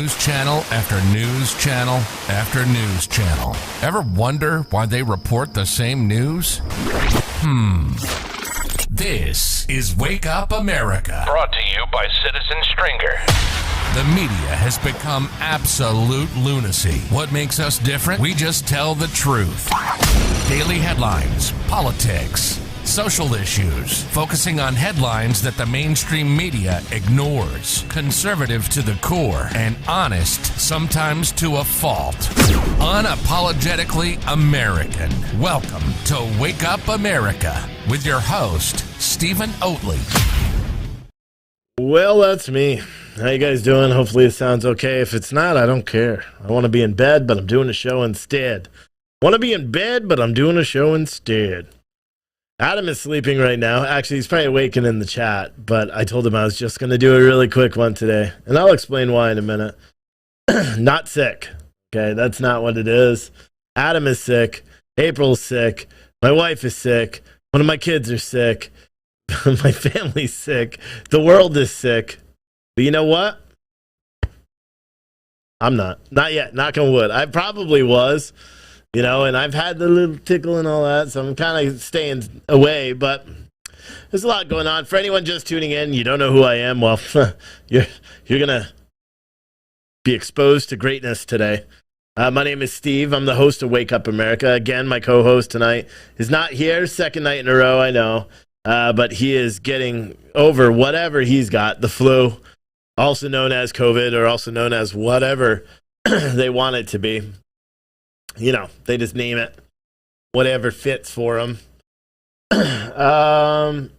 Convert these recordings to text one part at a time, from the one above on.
news channel after news channel after news channel. Ever wonder why they report the same news? This is Wake Up America. Brought to you by Citizen Stringer. The media has become absolute lunacy. What makes us different? We just tell the truth. Daily headlines, politics, social issues, focusing on headlines that the mainstream media ignores. Conservative to the core and honest, sometimes to a fault. Unapologetically American. Welcome to Wake Up America with your host, Stephen Oatley. Well, that's me. How you guys doing? Hopefully it sounds okay. If it's not, I don't care. I want to be in bed, but I'm doing a show instead. Want to be in bed, but I'm doing a show instead. Adam is sleeping right now. Actually, he's probably waking in the chat, but I told him I was just going to do a really quick one today, and I'll explain why in a minute. Not sick. Okay, that's not what it is. Adam is sick. April's sick. My wife is sick. One of my kids are sick. My family's sick. The world is sick. But you know what? I'm not. Not yet. Knock on wood. I probably was, and I've had the little tickle and all that, so I'm kind of staying away, but there's a lot going on. For anyone just tuning in, you don't know who I am, well, you're going to be exposed to greatness today. My name is Steve. I'm the host of Wake Up America. Again, my co-host tonight is not here. Second night in a row, I know. But he is getting over whatever he's got, the flu, also known as COVID, or also known as whatever they want it to be. They just name it whatever fits for them. But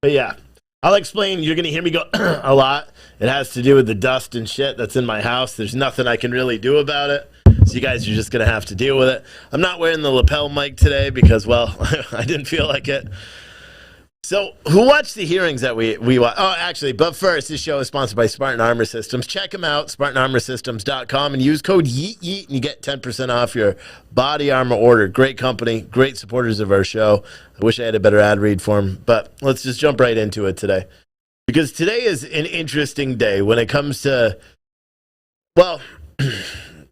yeah, I'll explain. You're going to hear me go a lot. It has to do with the dust and shit that's in my house. There's nothing I can really do about it. So you guys are just going to have to deal with it. I'm not wearing the lapel mic today because, well, I didn't feel like it. So, who watched the hearings that we watched? Oh, actually, but first, this show is sponsored by Spartan Armor Systems. Check them out, SpartanArmorSystems.com, and use code YEET, and you get 10% off your body armor order. Great company, great supporters of our show. I wish I had a better ad read for them, but let's just jump right into it today. Because today is an interesting day when it comes to, well,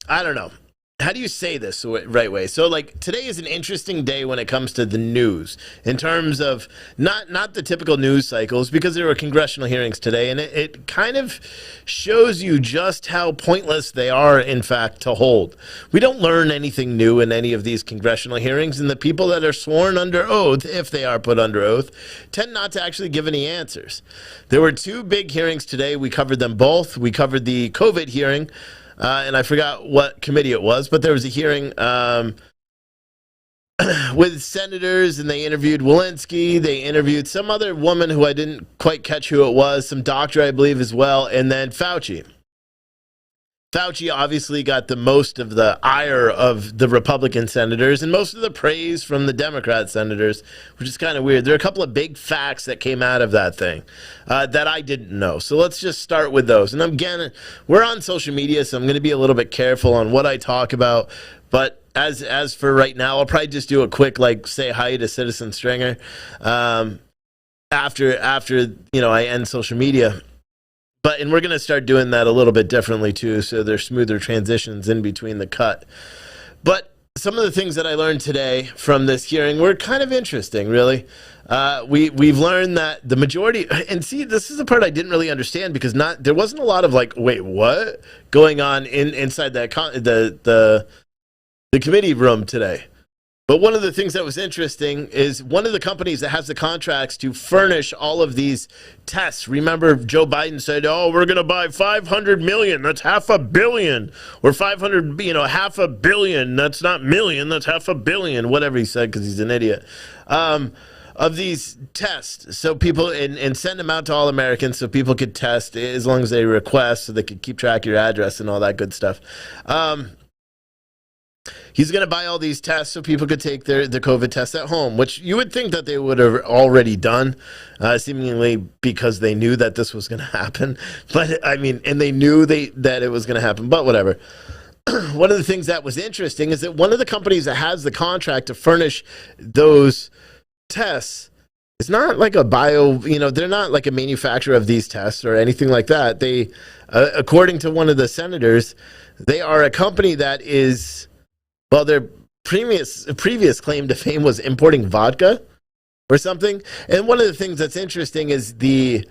I don't know. How do you say this the right way? So, today is an interesting day when it comes to the news, in terms of not the typical news cycles, because there were congressional hearings today, and it kind of shows you just how pointless they are, in fact, to hold. We don't learn anything new in any of these congressional hearings, and the people that are sworn under oath, if they are put under oath, tend not to actually give any answers. There were two big hearings today. We covered them both. We covered the COVID hearing, and I forgot what committee it was, but there was a hearing with senators, and they interviewed Walensky. They interviewed some other woman who I didn't quite catch who it was, some doctor, I believe, as well, and then Fauci. Fauci obviously got the most of the ire of the Republican senators and most of the praise from the Democrat senators, which is kind of weird. There are a couple of big facts that came out of that thing that I didn't know. So let's just start with those. And again, we're on social media, so I'm going to be a little bit careful on what I talk about. But as for right now, I'll probably just do a quick, say hi to Citizen Stringer after I end social media. And we're going to start doing that a little bit differently, too, so there's smoother transitions in between the cut. But some of the things that I learned today from this hearing were kind of interesting, really. We've learned that the majority, and see, this is the part I didn't really understand, because there wasn't a lot of, wait, what? Going on inside the committee room today. But one of the things that was interesting is one of the companies that has the contracts to furnish all of these tests. Remember, Joe Biden said, "Oh, we're going to buy 500 million. That's $500 million, or 500, $500 million. That's not million. That's $500 million." Whatever he said, because he's an idiot. Of these tests, so people and send them out to all Americans, so people could test as long as they request, so they could keep track of your address and all that good stuff. He's going to buy all these tests so people could take their COVID tests at home, which you would think that they would have already done, seemingly because they knew that this was going to happen. But, and they knew that it was going to happen, but whatever. One of the things that was interesting is that one of the companies that has the contract to furnish those tests It's not like a they're not like a manufacturer of these tests or anything like that. They, according to one of the senators, they are a company that is, well, their previous claim to fame was importing vodka or something. And one of the things that's interesting is the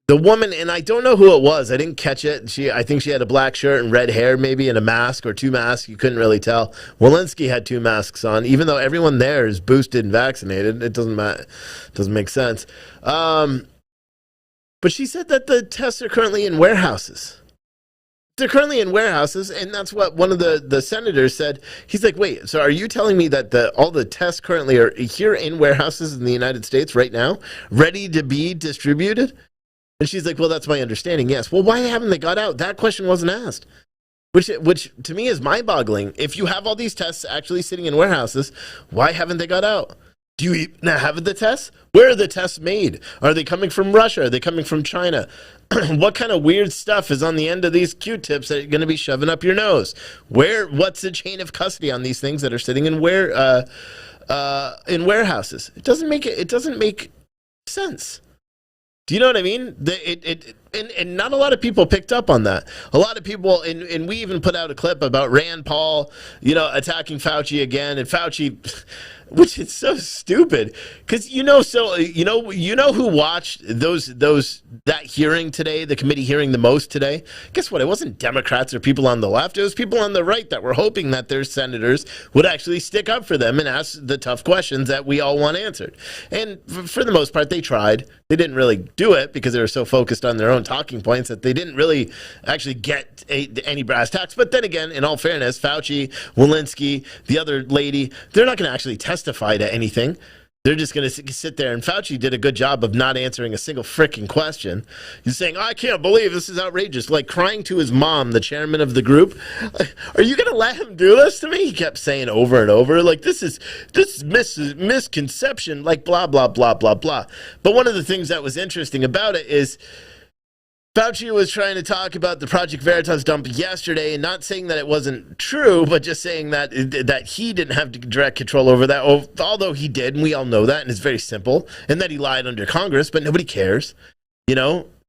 woman, and I don't know who it was. I didn't catch it. I think she had a black shirt and red hair, maybe, and a mask or two masks. You couldn't really tell. Walensky had two masks on, even though everyone there is boosted and vaccinated. It doesn't matter. It doesn't make sense. But she said that the tests are currently in warehouses. They're currently in warehouses, and that's what one of the senators said. He's like, wait, so are you telling me that all the tests currently are here in warehouses in the United States right now, ready to be distributed? And she's like, well, that's my understanding, yes. Well, why haven't they got out? That question wasn't asked, which to me is mind-boggling. If you have all these tests actually sitting in warehouses, why haven't they got out? Do you even have the tests? Where are the tests made? Are they coming from Russia? Are they coming from China? What kind of weird stuff is on the end of these Q-tips that you're going to be shoving up your nose? What's the chain of custody on these things that are sitting in warehouses? It doesn't make sense. Do you know what I mean? And not a lot of people picked up on that. A lot of people, and we even put out a clip about Rand Paul, attacking Fauci again, and Fauci, which is so stupid, because who watched that hearing today, the committee hearing the most today? Guess what? It wasn't Democrats or people on the left. It was people on the right that were hoping that their senators would actually stick up for them and ask the tough questions that we all want answered. And for the most part, they tried. They didn't really do it because they were so focused on their own talking points that they didn't really actually get any brass tacks. But then again, in all fairness, Fauci, Walensky, the other lady, they're not going to actually testify to anything. They're just going to sit there. And Fauci did a good job of not answering a single freaking question. He's saying, I can't believe this is outrageous. Like crying to his mom, the chairman of the group. Are you going to let him do this to me? He kept saying over and over, like, this is misconception, like blah, blah, blah, blah, blah. But one of the things that was interesting about it is Fauci was trying to talk about the Project Veritas dump yesterday, and not saying that it wasn't true, but just saying that he didn't have direct control over that, although he did, and we all know that, and it's very simple, and that he lied under Congress, but nobody cares,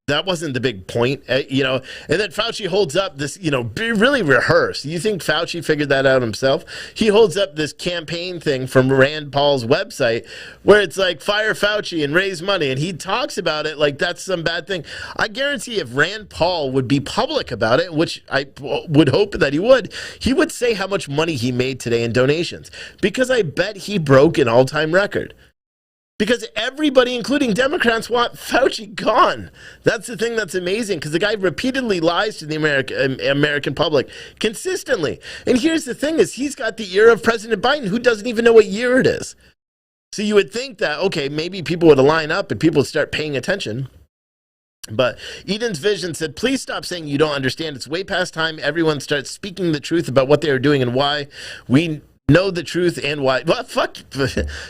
That wasn't the big point, and then Fauci holds up this, be really rehearsed. You think Fauci figured that out himself? He holds up this campaign thing from Rand Paul's website where it's like, fire Fauci and raise money, and he talks about it like that's some bad thing. I guarantee if Rand Paul would be public about it, which I would hope that he would say how much money he made today in donations, because I bet he broke an all-time record. Because everybody, including Democrats, want Fauci gone. That's the thing that's amazing, because the guy repeatedly lies to the American public consistently. And here's the thing is he's got the ear of President Biden, who doesn't even know what year it is. So you would think that, okay, maybe people would line up and people would start paying attention. But Eden's Vision said, please stop saying you don't understand. It's way past time everyone starts speaking the truth about what they are doing and why. We know the truth and why. Well, fuck,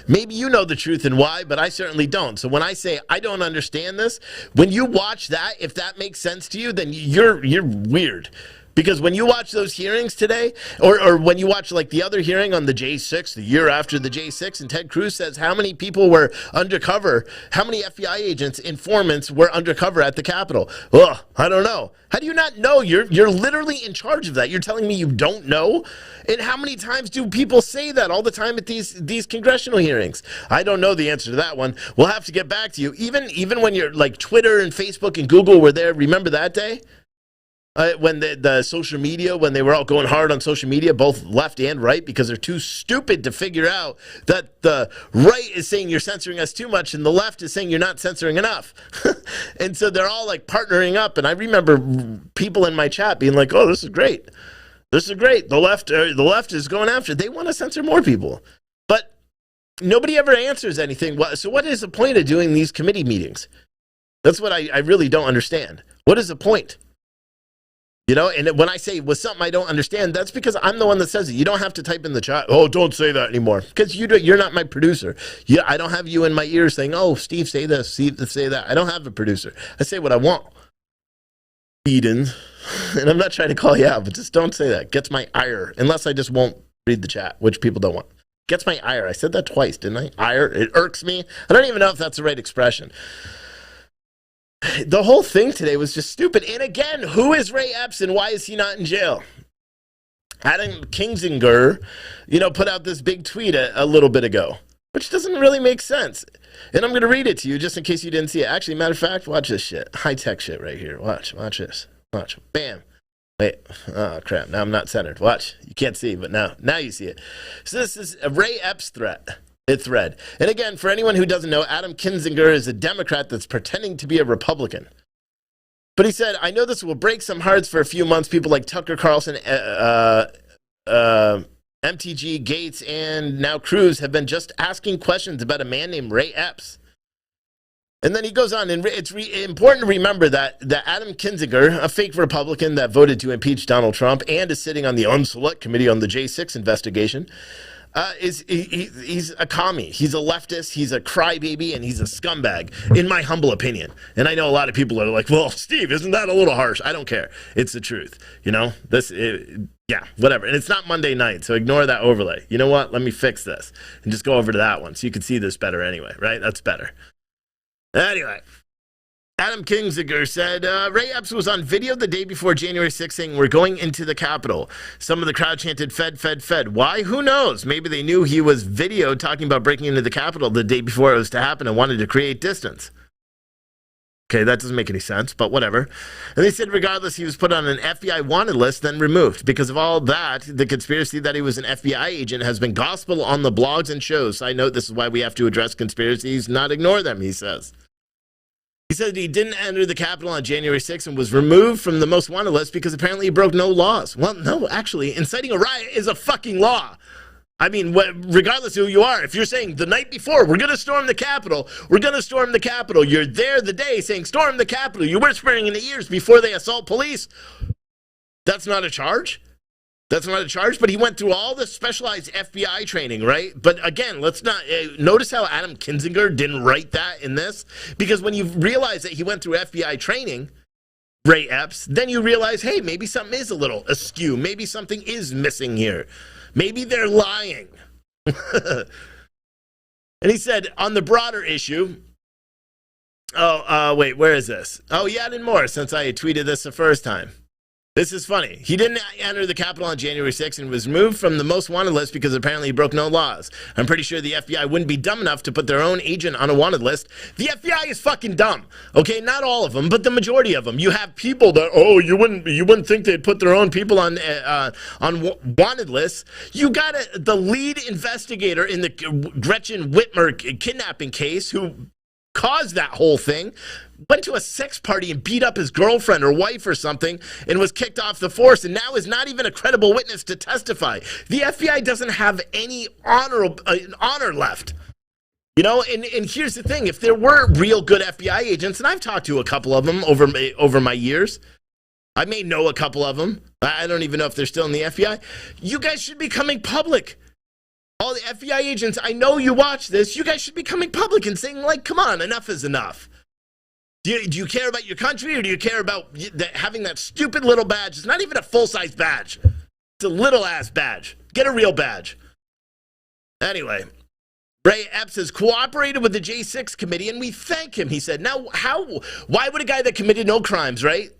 maybe you know the truth and why, but I certainly don't. So when I say I don't understand this, when you watch that, if that makes sense to you, then you're weird. Because when you watch those hearings today, or when you watch like the other hearing on the J6, the year after the J6, and Ted Cruz says how many people were undercover, how many FBI agents, informants were undercover at the Capitol. Ugh, I don't know. How do you not know? You're literally in charge of that. You're telling me you don't know? And how many times do people say that all the time at these congressional hearings? I don't know the answer to that one. We'll have to get back to you. Even when you're like Twitter and Facebook and Google were there, remember that day? When the social media, when they were all going hard on social media, both left and right, because they're too stupid to figure out that the right is saying you're censoring us too much and the left is saying you're not censoring enough. And so they're all like partnering up. And I remember people in my chat being like, oh, this is great. This is great. The left is going after it. They want to censor more people. But nobody ever answers anything. So what is the point of doing these committee meetings? That's what I really don't understand. What is the point? And when I say was something I don't understand, that's because I'm the one that says it. You don't have to type in the chat, oh, don't say that anymore, because you're not my producer. I don't have you in my ear saying, oh, Steve, say this, Steve, say that. I don't have a producer. I say what I want. Eden. And I'm not trying to call you out, but just don't say that. Gets my ire, unless I just won't read the chat, which people don't want. Gets my ire. I said that twice, didn't I? Ire. It irks me. I don't even know if that's the right expression. The whole thing today was just stupid. And again, who is Ray Epps and why is he not in jail? Adam Kinzinger, put out this big tweet a little bit ago, which doesn't really make sense. And I'm going to read it to you just in case you didn't see it. Actually, matter of fact, watch this shit. High-tech shit right here. Watch this. Watch. Bam. Wait. Oh, crap. Now I'm not centered. Watch. You can't see, but now you see it. So this is a Ray Epps thread. And again, for anyone who doesn't know, Adam Kinzinger is a Democrat that's pretending to be a Republican. But he said, I know this will break some hearts for a few months. People like Tucker Carlson, MTG, Gates, and now Cruz have been just asking questions about a man named Ray Epps. And then he goes on, and it's important to remember that Adam Kinzinger, a fake Republican that voted to impeach Donald Trump and is sitting on the Unselect Committee on the J6 investigation, he's a commie. He's a leftist. He's a crybaby, and he's a scumbag, in my humble opinion. And I know a lot of people are like, "Well, Steve, isn't that a little harsh?" I don't care. It's the truth. Yeah, whatever. And it's not Monday night, so ignore that overlay. You know what? Let me fix this and just go over to that one so you can see this better anyway. Right? That's better. Anyway. Adam Kinzinger said, Ray Epps was on video the day before January 6th saying, "We're going into the Capitol." Some of the crowd chanted, "Fed, Fed, Fed." Why? Who knows? Maybe they knew he was video talking about breaking into the Capitol the day before it was to happen and wanted to create distance. Okay, that doesn't make any sense, but whatever. And they said regardless, he was put on an FBI wanted list, then removed. Because of all that, the conspiracy that he was an FBI agent has been gospel on the blogs and shows. Side note, this is why we have to address conspiracies, not ignore them, he says. He said he didn't enter the Capitol on January 6th and was removed from the most wanted list because apparently he broke no laws. Well, no, actually, inciting a riot is a fucking law. I mean, regardless of who you are, if you're saying the night before, we're going to storm the Capitol, you're there the day saying storm the Capitol, you're whispering in the ears before they assault police. That's not a charge. But he went through all the specialized FBI training, right? But again, let's not notice how Adam Kinzinger didn't write that in this, because when you realize that he went through FBI training, Ray Epps, then you realize, hey, maybe something is a little askew. Maybe something is missing here. Maybe they're lying. And he said on the broader issue, wait, where is this? Oh, he added more since I tweeted this the first time. This is funny. He didn't enter the Capitol on January 6th and was removed from the most wanted list because apparently he broke no laws. I'm pretty sure the FBI wouldn't be dumb enough to put their own agent on a wanted list. The FBI is fucking dumb. Okay, not all of them, but the majority of them. You have people that, you wouldn't think they'd put their own people on wanted lists. You got the lead investigator in the Gretchen Whitmer kidnapping case who caused that whole thing, went to a sex party and beat up his girlfriend or wife or something and was kicked off the force and now is not even a credible witness to testify. The FBI doesn't have any honor left. And here's the thing. If there were real good FBI agents, and I've talked to a couple of them over my years, I may know a couple of them. I don't even know if they're still in the FBI. You guys should be coming public. All the FBI agents, I know you watch this, you guys should be coming public and saying, like, come on, enough is enough. Do you care about your country, or do you care about having that stupid little badge? It's not even a full-size badge. It's a little-ass badge. Get a real badge. Anyway, Ray Epps has cooperated with the J6 committee, and we thank him, he said. Now, why would a guy that committed no crimes, right?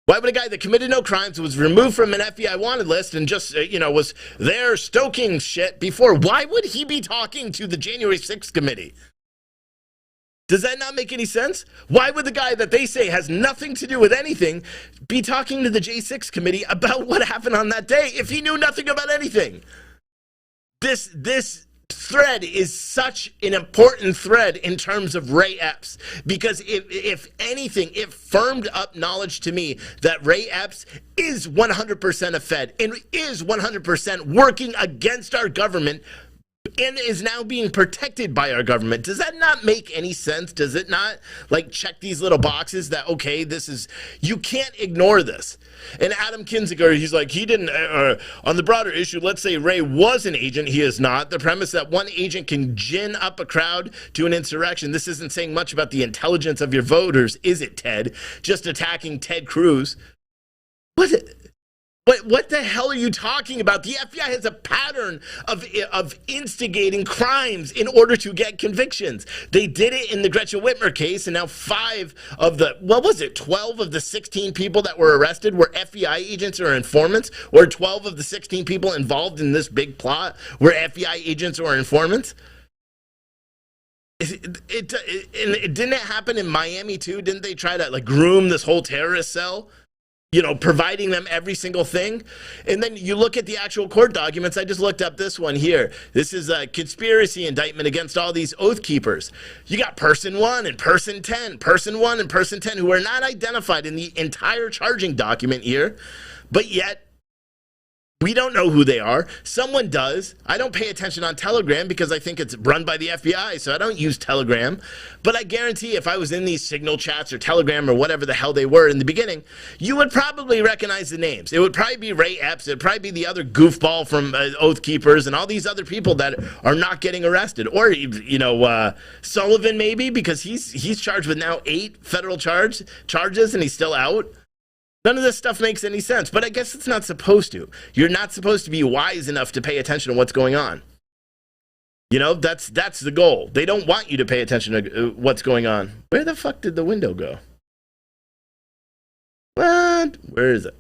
Why would a guy that committed no crimes, was removed from an FBI wanted list, and just, was there stoking shit before, why would he be talking to the January 6th committee? Does that not make any sense? Why would the guy that they say has nothing to do with anything be talking to the J6 committee about what happened on that day if he knew nothing about anything? This thread is such an important thread in terms of Ray Epps, because if anything, it firmed up knowledge to me that Ray Epps is 100% a Fed and is 100% working against our government and is now being protected by our government. Does that not make any sense? Does it not, check these little boxes that, okay, you can't ignore this. And Adam Kinzinger, he's like, he didn't, on the broader issue, let's say Ray was an agent, he is not. The premise that one agent can gin up a crowd to an insurrection, this isn't saying much about the intelligence of your voters, is it, Ted? Just attacking Ted Cruz. What the hell are you talking about? The FBI has a pattern of instigating crimes in order to get convictions. They did it in the Gretchen Whitmer case, and now 12 of the 16 people that were arrested were FBI agents or informants, or 12 of the 16 people involved in this big plot were FBI agents or informants? It didn't it happen in Miami too? Didn't they try to groom this whole terrorist cell? Providing them every single thing. And then you look at the actual court documents. I just looked up this one here. This is a conspiracy indictment against all these oath keepers. You got person 1 and person 10, person 1 and person 10, who are not identified in the entire charging document here, but yet we don't know who they are. Someone does. I don't pay attention on Telegram because I think it's run by the FBI, so I don't use Telegram. But I guarantee if I was in these Signal chats or Telegram or whatever the hell they were in the beginning, you would probably recognize the names. It would probably be Ray Epps. It would probably be the other goofball from Oath Keepers and all these other people that are not getting arrested. Or, Sullivan maybe, because he's charged with now 8 federal charges and he's still out. None of this stuff makes any sense, but I guess it's not supposed to. You're not supposed to be wise enough to pay attention to what's going on. That's the goal. They don't want you to pay attention to what's going on. Where the fuck did the window go? What? Where is it?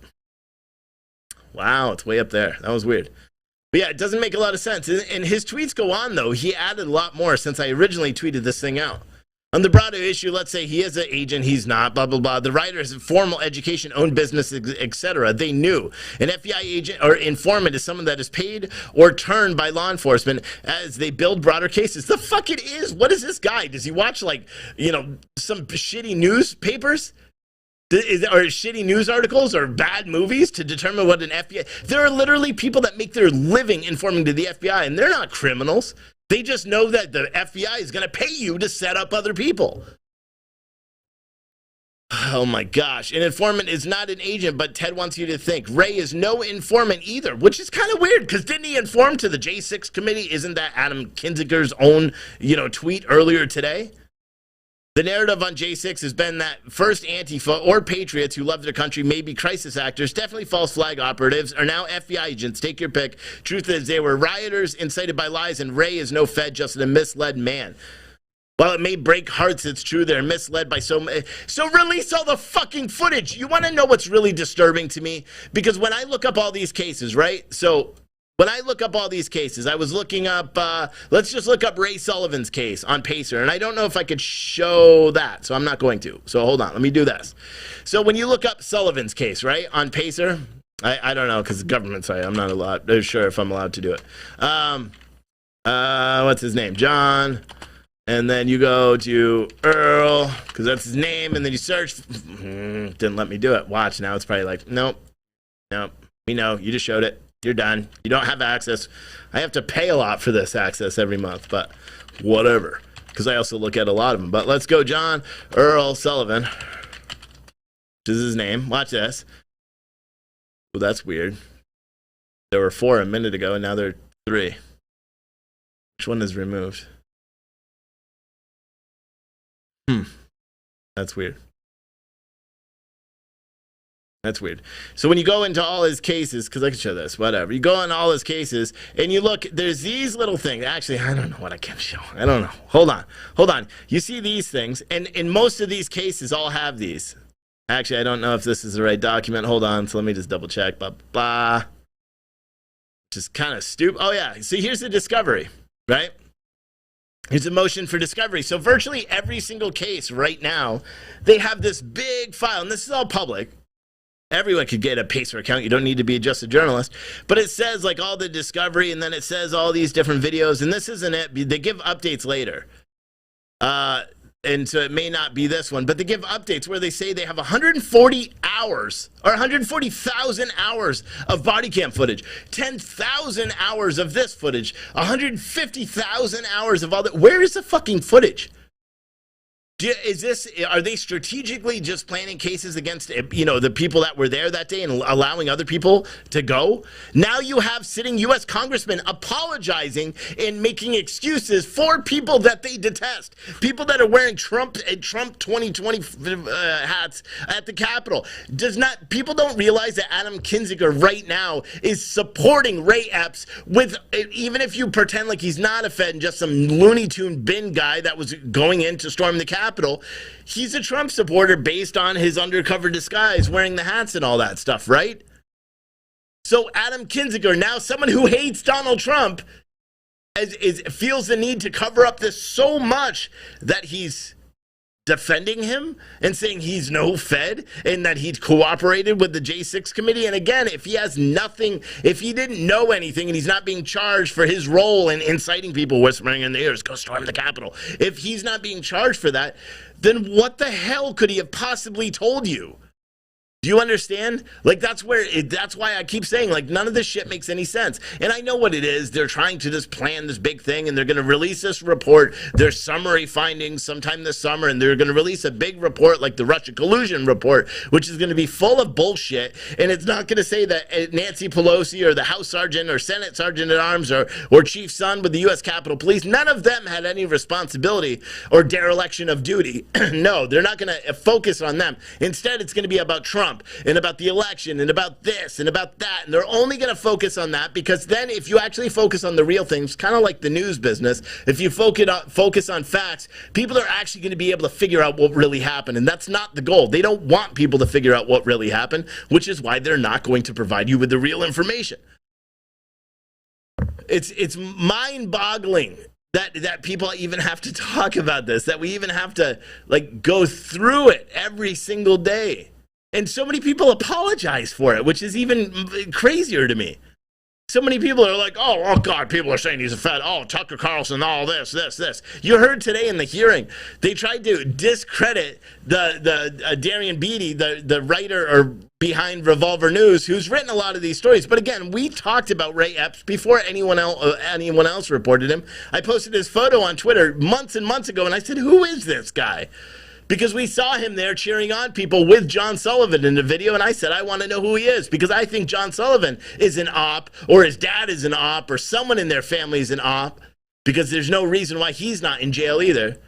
Wow, it's way up there. That was weird. But yeah, it doesn't make a lot of sense. And his tweets go on, though. He added a lot more since I originally tweeted this thing out. On the broader issue, let's say he is an agent, he's not, blah, blah, blah. The writer has formal education, own business, etc. They knew. An FBI agent or informant is someone that is paid or turned by law enforcement as they build broader cases. The fuck it is. What is this guy? Does he watch, some shitty newspapers? Or shitty news articles or bad movies to determine what an FBI... There are literally people that make their living informing to the FBI, and they're not criminals. They just know that the FBI is going to pay you to set up other people. Oh my gosh. An informant is not an agent, but Ted wants you to think. Ray is no informant either, which is kind of weird because didn't he inform to the J6 committee? Isn't that Adam Kinzinger's own, tweet earlier today? The narrative on J6 has been that first Antifa or patriots who love their country may be crisis actors, definitely false flag operatives, are now FBI agents. Take your pick. Truth is, they were rioters incited by lies, and Ray is no Fed, just a misled man. While it may break hearts, it's true they're misled by so many. So release all the fucking footage. You want to know what's really disturbing to me? Because when I look up all these cases, right? When I look up all these cases, I was looking up, let's just look up Ray Sullivan's case on Pacer. And I don't know if I could show that, so I'm not going to. So hold on, let me do this. So when you look up Sullivan's case, right, on Pacer, I don't know, because the government site, I'm not sure if I'm allowed to do it. What's his name? John. And then you go to Earl, because that's his name, and then you search. Didn't let me do it. Watch, now it's probably like, nope. We know, you just showed it. You're done. You don't have access. I have to pay a lot for this access every month, but whatever. Because I also look at a lot of them. But let's go, John Earl Sullivan, which is his name. Watch this. Well, that's weird. There were 4 a minute ago, and now there are 3. Which one is removed? That's weird. That's weird. So when you go into all his cases, because I can show this, whatever. You go into all his cases, and you look, there's these little things. Actually, I don't know what I can show. I don't know. Hold on. You see these things, and in most of these cases, all have these. Actually, I don't know if this is the right document. Hold on. So let me just double check. Blah, blah. Just kind of stupid. Oh, yeah. See, here's the discovery, right? Here's a motion for discovery. So virtually every single case right now, they have this big file, and this is all public. Everyone could get a Pacer account. You don't need to be just a journalist. But it says like all the discovery, and then it says all these different videos. And this isn't it. They give updates later. And so it may not be this one. But they give updates where they say they have 140 hours or 140,000 hours of body cam footage. 10,000 hours of this footage. 150,000 hours of all that. Where is the fucking footage? Are they strategically just planning cases against, the people that were there that day and allowing other people to go? Now you have sitting U.S. congressmen apologizing and making excuses for people that they detest, people that are wearing Trump 2020 hats at the Capitol. People don't realize that Adam Kinzinger right now is supporting Ray Epps even if you pretend like he's not a Fed and just some Looney Tune bin guy that was going in to storm the Capitol. He's a Trump supporter based on his undercover disguise, wearing the hats and all that stuff, right? So Adam Kinzinger, now someone who hates Donald Trump, feels the need to cover up this so much that he's defending him and saying he's no Fed and that he'd cooperated with the J6 committee. And again, if he didn't know anything and he's not being charged for his role in inciting people, whispering in the ears, go storm the Capitol. If he's not being charged for that, then what the hell could he have possibly told you? Do you understand? Like, that's why I keep saying, like, none of this shit makes any sense. And I know what it is. They're trying to just plan this big thing, and they're going to release this report, their summary findings sometime this summer, and they're going to release a big report like the Russia collusion report, which is going to be full of bullshit. And it's not going to say that Nancy Pelosi or the House Sergeant or Senate Sergeant at Arms or Chief Son with the U.S. Capitol Police, none of them had any responsibility or dereliction of duty. No, they're not going to focus on them. Instead, it's going to be about Trump and about the election and about this and about that, and they're only going to focus on that, because then if you actually focus on the real things, kind of like the news business, if you focus on facts, people are actually going to be able to figure out what really happened, and that's not the goal. They don't want people to figure out what really happened, which is why they're not going to provide you with the real information. It's mind-boggling that people even have to talk about this, that we even have to go through it every single day. And so many people apologize for it, which is even crazier to me. So many people are like, oh God, people are saying he's a Fed. Oh, Tucker Carlson, all this. You heard today in the hearing, they tried to discredit the Darian Beatty, the writer or behind Revolver News, who's written a lot of these stories. But again, we talked about Ray Epps before anyone else reported him. I posted his photo on Twitter months and months ago, and I said, who is this guy? Because we saw him there cheering on people with John Sullivan in the video, and I said, I want to know who he is, because I think John Sullivan is an op, or his dad is an op, or someone in their family is an op, because there's no reason why he's not in jail either.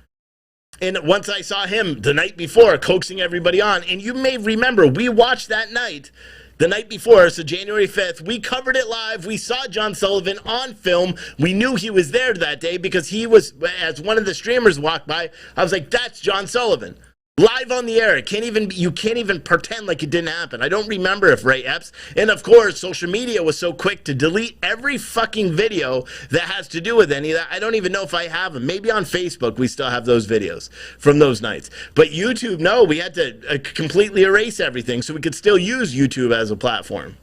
And once I saw him the night before coaxing everybody on, and you may remember, we watched that night, the night before, so January 5th, we covered it live. We saw John Sullivan on film. We knew he was there that day because he was, as one of the streamers walked by, I was like, that's John Sullivan. Live on the air. You can't even pretend like it didn't happen. I don't remember if Ray Epps, and of course, social media was so quick to delete every fucking video that has to do with any of that. I don't even know if I have them. Maybe on Facebook we still have those videos from those nights. But YouTube, no, we had to completely erase everything so we could still use YouTube as a platform.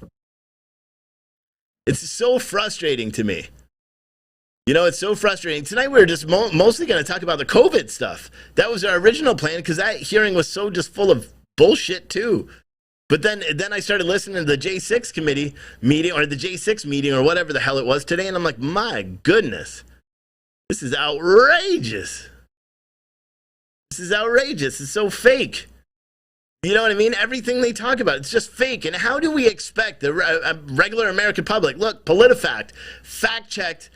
It's so frustrating to me. It's so frustrating. Tonight we were just mostly going to talk about the COVID stuff. That was our original plan, because that hearing was so just full of bullshit too. But then I started listening to the J6 committee meeting, or the J6 meeting, or whatever the hell it was today, and I'm like, my goodness, this is outrageous. This is outrageous. It's so fake. You know what I mean? Everything they talk about, it's just fake. And how do we expect the regular American public? Look, PolitiFact, fact-checked.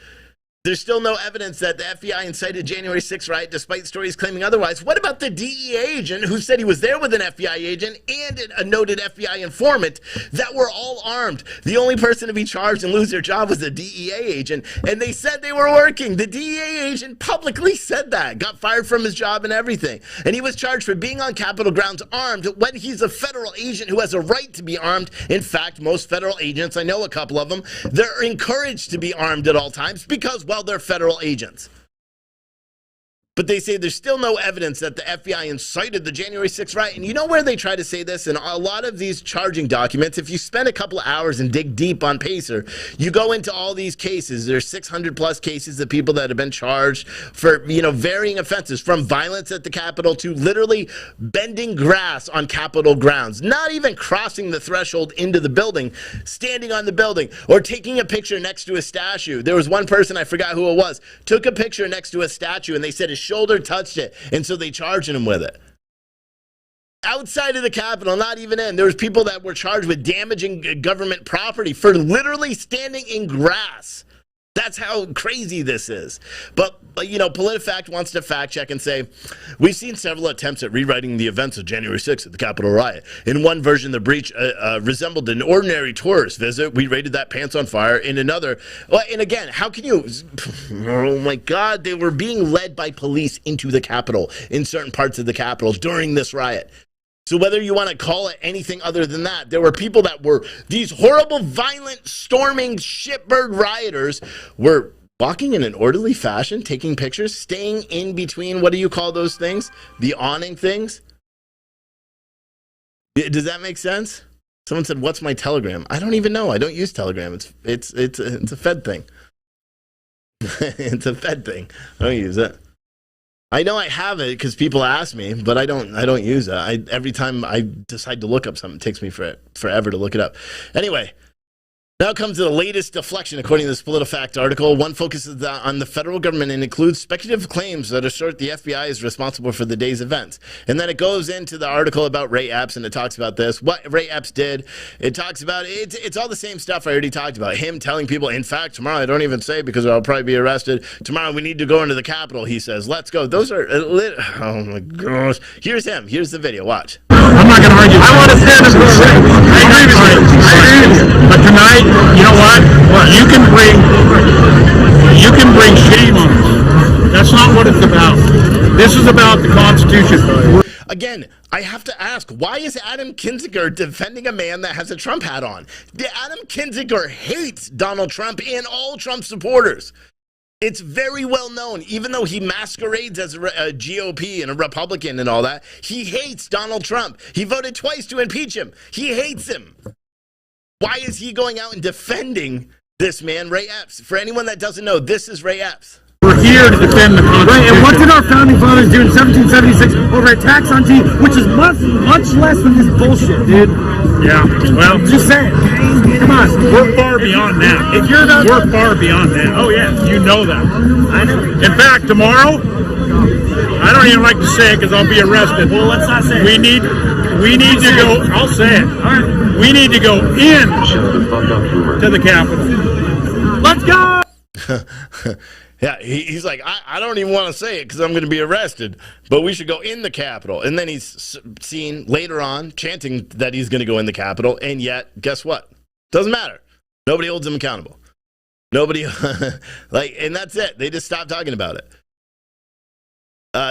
There's still no evidence that the FBI incited January 6th riot, despite stories claiming otherwise. What about the DEA agent who said he was there with an FBI agent and a noted FBI informant that were all armed? The only person to be charged and lose their job was the DEA agent, and they said they were working. The DEA agent publicly said that, got fired from his job and everything. And he was charged for being on Capitol grounds armed when he's a federal agent who has a right to be armed. In fact, most federal agents, I know a couple of them, they're encouraged to be armed at all times because, well, they're federal agents. But they say there's still no evidence that the FBI incited the January 6th riot. And you know where they try to say this? In a lot of these charging documents, if you spend a couple of hours and dig deep on Pacer, you go into all these cases. There's 600 plus cases of people that have been charged for, varying offenses, from violence at the Capitol to literally bending grass on Capitol grounds, not even crossing the threshold into the building, standing on the building, or taking a picture next to a statue. There was one person, I forgot who it was, took a picture next to a statue, and they said his shoulder touched it, and so they charged him with it. Outside of the Capitol, not even in. There was people that were charged with damaging government property for literally standing in grass. That's how crazy this is. But, you know, PolitiFact wants to fact check and say, we've seen several attempts at rewriting the events of January 6th at the Capitol riot. In one version, the breach resembled an ordinary tourist visit. We rated that pants on fire. In another, well, and again, how can you, oh my God, they were being led by police into the Capitol in certain parts of the Capitol during this riot. So whether you want to call it anything other than that, there were people that were, these horrible, violent, storming shitbird rioters were walking in an orderly fashion, taking pictures, staying in between, what do you call those things? The awning things? Does that make sense? Someone said, what's my Telegram? I don't even know. I don't use Telegram. It's a Fed thing. It's a Fed thing. I don't use it. I know I have it because people ask me, but I don't use it. Every time I decide to look up something, it takes me forever to look it up. Anyway, now comes to the latest deflection, according to this PolitiFact article. One focuses on the federal government and includes speculative claims that assert the FBI is responsible for the day's events. And then it goes into the article about Ray Epps, and it talks about this, what Ray Epps did. It talks about, it's all the same stuff I already talked about. Him telling people, in fact, tomorrow, I don't even say because I'll probably be arrested. Tomorrow we need to go into the Capitol, he says. Let's go. Those are, oh my gosh. Here's him. Here's the video. Watch. I'm not going to argue. I want to stand up and say, I agree with you. But tonight, you know what? You can bring shame on us. That's not what it's about. This is about the Constitution. Again, I have to ask, why is Adam Kinzinger defending a man that has a Trump hat on? Adam Kinzinger hates Donald Trump and all Trump supporters. It's very well known, even though he masquerades as a GOP and a Republican and all that, he hates Donald Trump. He voted twice to impeach him. He hates him. Why is he going out and defending this man, Ray Epps? For anyone that doesn't know, this is Ray Epps. We're here to defend the Constitution. Right, and what did our founding fathers do in 1776 over a tax on tea, which is much less than this bullshit, dude? Yeah, well, Just saying. Come on. we're far beyond that. If you're not... We're far beyond that. Oh, yeah. You know that. I know. In fact, tomorrow, I don't even like to say it because I'll be arrested. Well, let's not say it. We need to go, I'll say it. All right. We need to go in to the Capitol. Let's go! Yeah, he's like, I don't even want to say it because I'm going to be arrested, but we should go in the Capitol. And then he's seen later on chanting that he's going to go in the Capitol, and yet, guess what? Doesn't matter. Nobody holds him accountable. Nobody, and that's it. They just stopped talking about it.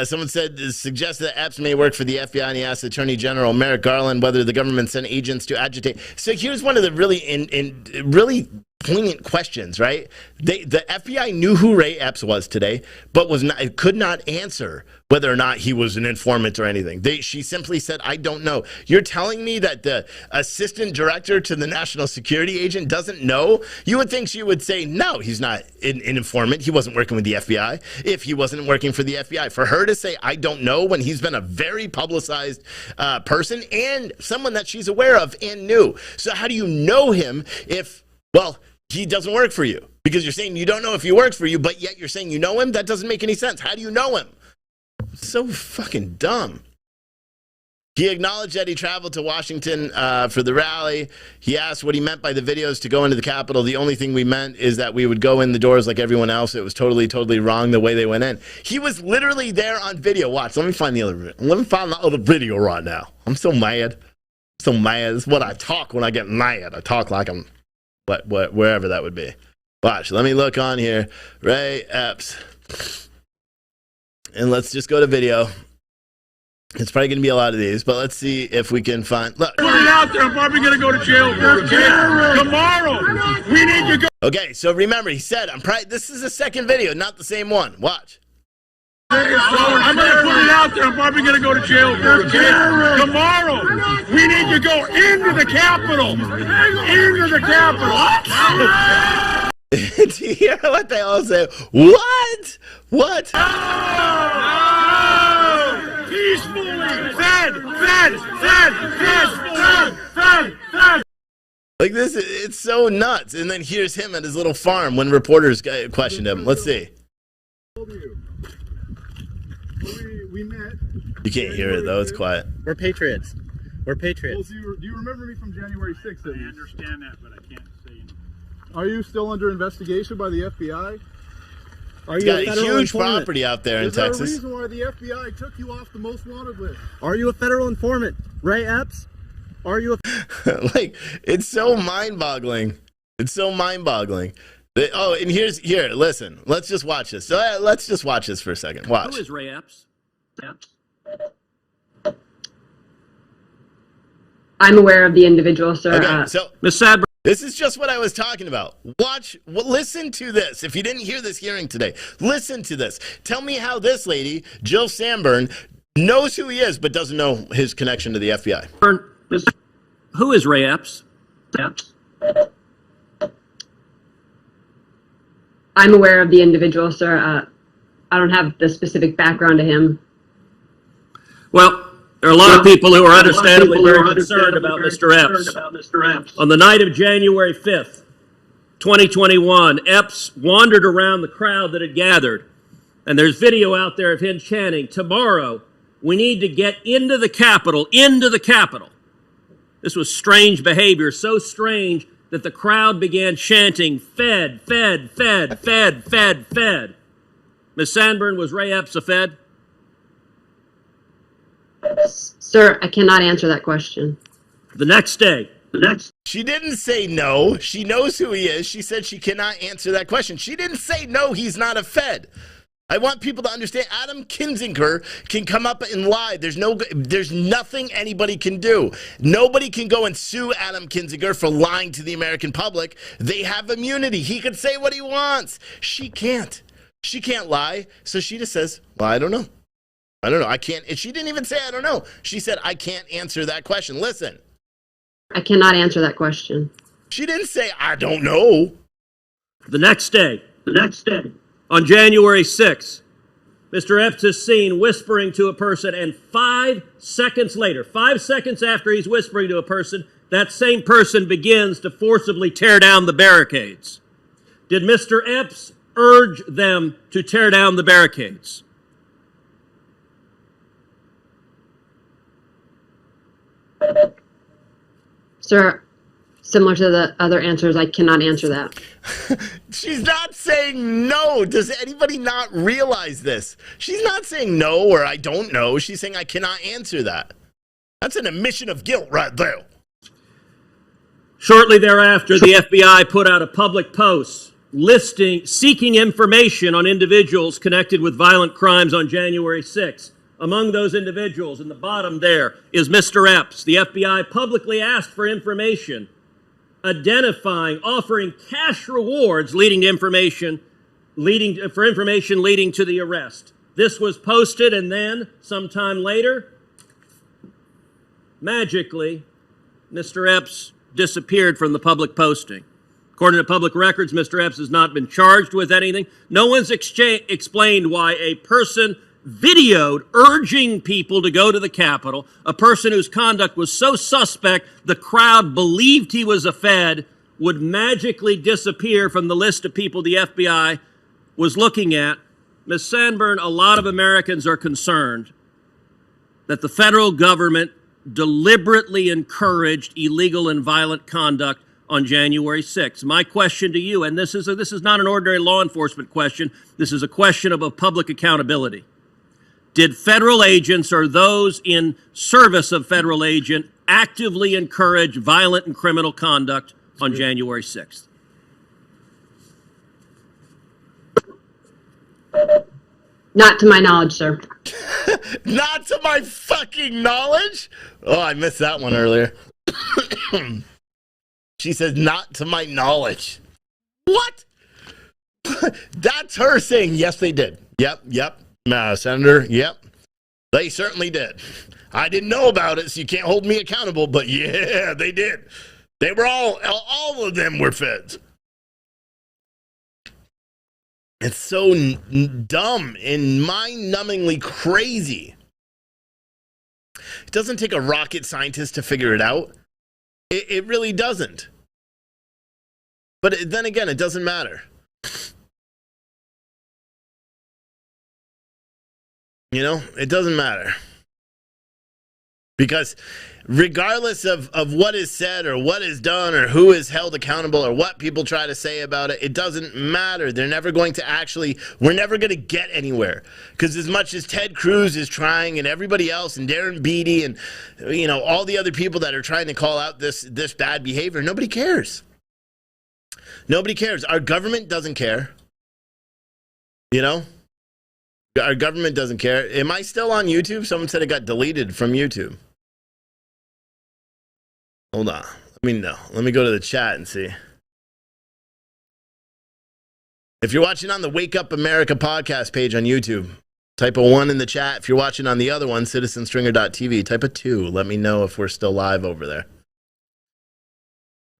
Someone suggested that Epps may work for the FBI, and he asked Attorney General Merrick Garland whether the government sent agents to agitate. So here's one of the really poignant questions, right? The FBI knew who Ray Epps was today, but could not answer whether or not he was an informant or anything. She simply said, I don't know. You're telling me that the assistant director to the national security agent doesn't know? You would think she would say, no, he's not an informant. He wasn't working with the FBI. If he wasn't working for the FBI, for her to say, I don't know, when he's been a very publicized person and someone that she's aware of and knew. So how do you know him if, well, he doesn't work for you? Because you're saying you don't know if he works for you, but yet you're saying you know him? That doesn't make any sense. How do you know him? So fucking dumb. He acknowledged that he traveled to Washington for the rally. He asked what he meant by the videos to go into the Capitol. The only thing we meant is that we would go in the doors like everyone else. It was totally wrong the way they went in. He was literally there on video. Watch. Let me find the other video right now. I'm so mad. So mad. This is what I talk when I get mad. I talk like I'm wherever that would be. Watch. Let me look on here. Ray Epps. And let's just go to video. It's probably going to be a lot of these, but let's see if we can find. Look. Put it out there. I'm probably going to go to jail for it. Tomorrow, we need to go. Okay, so remember, he said, this is the second video, not the same one. Watch. I'm going to put it out there. I'm probably going to go to jail for it. Tomorrow, we need to go into the Capitol. Into the Capitol. Do you hear what they all say? What? What? Peacefully. Fed. Like this, it's so nuts. And then here's him at his little farm when reporters questioned him. Let's see. We met. You can't hear it though. It's quiet. We're patriots. We're patriots. Well, do you remember me from January 6th? I understand that, but I can't say anything. Are you still under investigation by the FBI? Are He's you got a a federal huge informant? property out there in Is there a Texas. reason why the FBI took you off the most wanted list? Are you a federal informant? Ray Epps? Are you a... Like, it's so mind-boggling. It's so mind-boggling. Oh, and here, listen. Let's just watch this. Let's just watch this for a second. Watch. Who is Ray Epps? I'm aware of the individual, sir. Okay, so Ms. Sadler. this is just what I was talking about. Listen to this. If you didn't hear this hearing today, listen to this. Tell me how this lady, Jill Sanborn, knows who he is but doesn't know his connection to the FBI. Who is Ray Epps? I'm aware of the individual, sir. I don't have the specific background to him. Well, there are a lot of people who are understandably very concerned about Mr. Epps. On the night of January 5th, 2021, Epps wandered around the crowd that had gathered, and there's video out there of him chanting, "Tomorrow, we need to get into the Capitol, into the Capitol." This was strange behavior, so strange that the crowd began chanting, "Fed, Fed, Fed, Fed, Fed, Fed." Ms. Sanborn, was Ray Epps a Fed? Sir, I cannot answer that question. The next day. She didn't say no. She knows who he is. She said she cannot answer that question. She didn't say no, he's not a Fed. I want people to understand Adam Kinzinger can come up and lie. There's nothing anybody can do. Nobody can go and sue Adam Kinzinger for lying to the American public. They have immunity. He could say what he wants. She can't. She can't lie. So she just says, well, I don't know. I don't know. I can't. And she didn't even say, I don't know. She said, I can't answer that question. Listen. I cannot answer that question. She didn't say, I don't know. The next day. On January 6th, Mr. Epps is seen whispering to a person, and 5 seconds later, 5 seconds after he's whispering to a person, that same person begins to forcibly tear down the barricades. Did Mr. Epps urge them to tear down the barricades? Sir, similar to the other answers, I cannot answer that. She's not saying no. Does anybody not realize this? She's not saying no or I don't know. She's saying I cannot answer that. That's an admission of guilt right there. Shortly thereafter, the FBI put out a public post seeking information on individuals connected with violent crimes on January 6th. Among those individuals, in the bottom there, is Mr. Epps. The FBI publicly asked for information, identifying, offering cash rewards leading to information leading to the arrest. This was posted, and then, sometime later, magically, Mr. Epps disappeared from the public posting. According to public records, Mr. Epps has not been charged with anything. No one's explained why a person videoed urging people to go to the Capitol, a person whose conduct was so suspect the crowd believed he was a Fed, would magically disappear from the list of people the FBI was looking at. Ms. Sanborn, a lot of Americans are concerned that the federal government deliberately encouraged illegal and violent conduct on January 6th. My question to you, and this is not an ordinary law enforcement question, this is a question of public accountability. Did federal agents or those in service of federal agent actively encourage violent and criminal conduct on January 6th? Not to my knowledge, sir. Not to my fucking knowledge? Oh, I missed that one earlier. She says, not to my knowledge. What? That's her saying, yes, they did. Yep. Senator, yep. They certainly did. I didn't know about it, so you can't hold me accountable, but yeah, they did. They were all of them were Feds. It's so dumb and mind-numbingly crazy. It doesn't take a rocket scientist to figure it out. It really doesn't. But then again, it doesn't matter. You know, it doesn't matter. Because regardless of what is said or what is done or who is held accountable or what people try to say about it, it doesn't matter. They're never going to we're never going to get anywhere. Because as much as Ted Cruz is trying and everybody else and Darren Beattie and, you know, all the other people that are trying to call out this bad behavior, nobody cares. Nobody cares. Our government doesn't care. You know? Our government doesn't care. Am I still on YouTube? Someone said it got deleted from YouTube. Hold on. Let me go to the chat and see. If you're watching on the Wake Up America podcast page on YouTube, type a 1 in the chat. If you're watching on the other one, citizenstringer.tv, type a 2. Let me know if we're still live over there.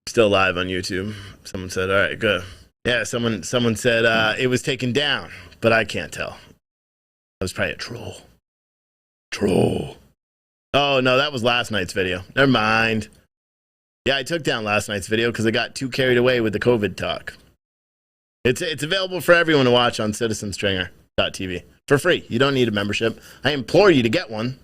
Still live on YouTube. Someone said, all right, good. Yeah, someone said it was taken down, but I can't tell. That was probably a troll. Troll. Oh, no, that was last night's video. Never mind. Yeah, I took down last night's video because I got too carried away with the COVID talk. It's available for everyone to watch on citizenstringer.tv for free. You don't need a membership. I implore you to get one.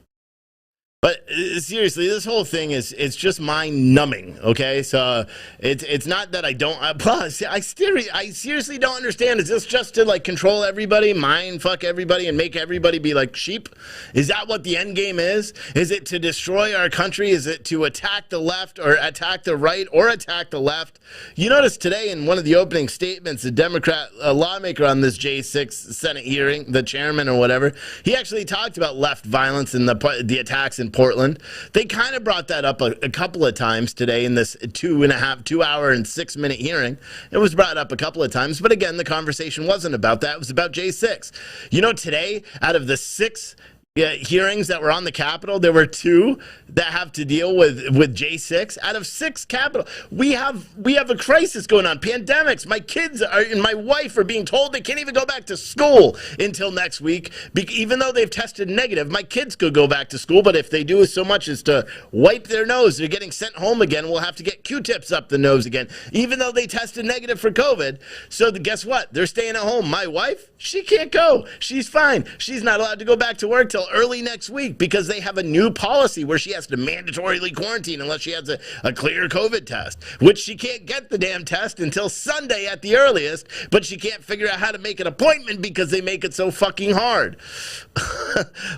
But seriously, this whole thing it's just mind-numbing, okay? So it's not that I don't... I seriously don't understand. Is this just to, like, control everybody, mind-fuck everybody, and make everybody be like sheep? Is that what the end game is? Is it to destroy our country? Is it to attack the left or attack the right or attack the left? You notice today in one of the opening statements, the Democrat lawmaker on this J6 Senate hearing, the chairman or whatever, he actually talked about left violence and the attacks in Portland. They kind of brought that up a couple of times today in this 2 hour and 6 minute hearing. It was brought up a couple of times, but again, the conversation wasn't about that. It was about J6. You know, today, out of the 6 hearings that were on the Capitol, there were 2 that have to deal with J6. Out of 6 Capitol, we have a crisis going on, pandemics. My kids and my wife are being told they can't even go back to school until next week, even though they've tested negative. My kids could go back to school, but if they do so much as to wipe their nose, they're getting sent home again. We'll have to get Q-tips up the nose again, even though they tested negative for COVID. So guess what? They're staying at home. My wife, she can't go. She's fine. She's not allowed to go back to work till early next week because they have a new policy where she has to mandatorily quarantine unless she has a clear COVID test, which she can't get the damn test until Sunday at the earliest, but she can't figure out how to make an appointment because they make it so fucking hard.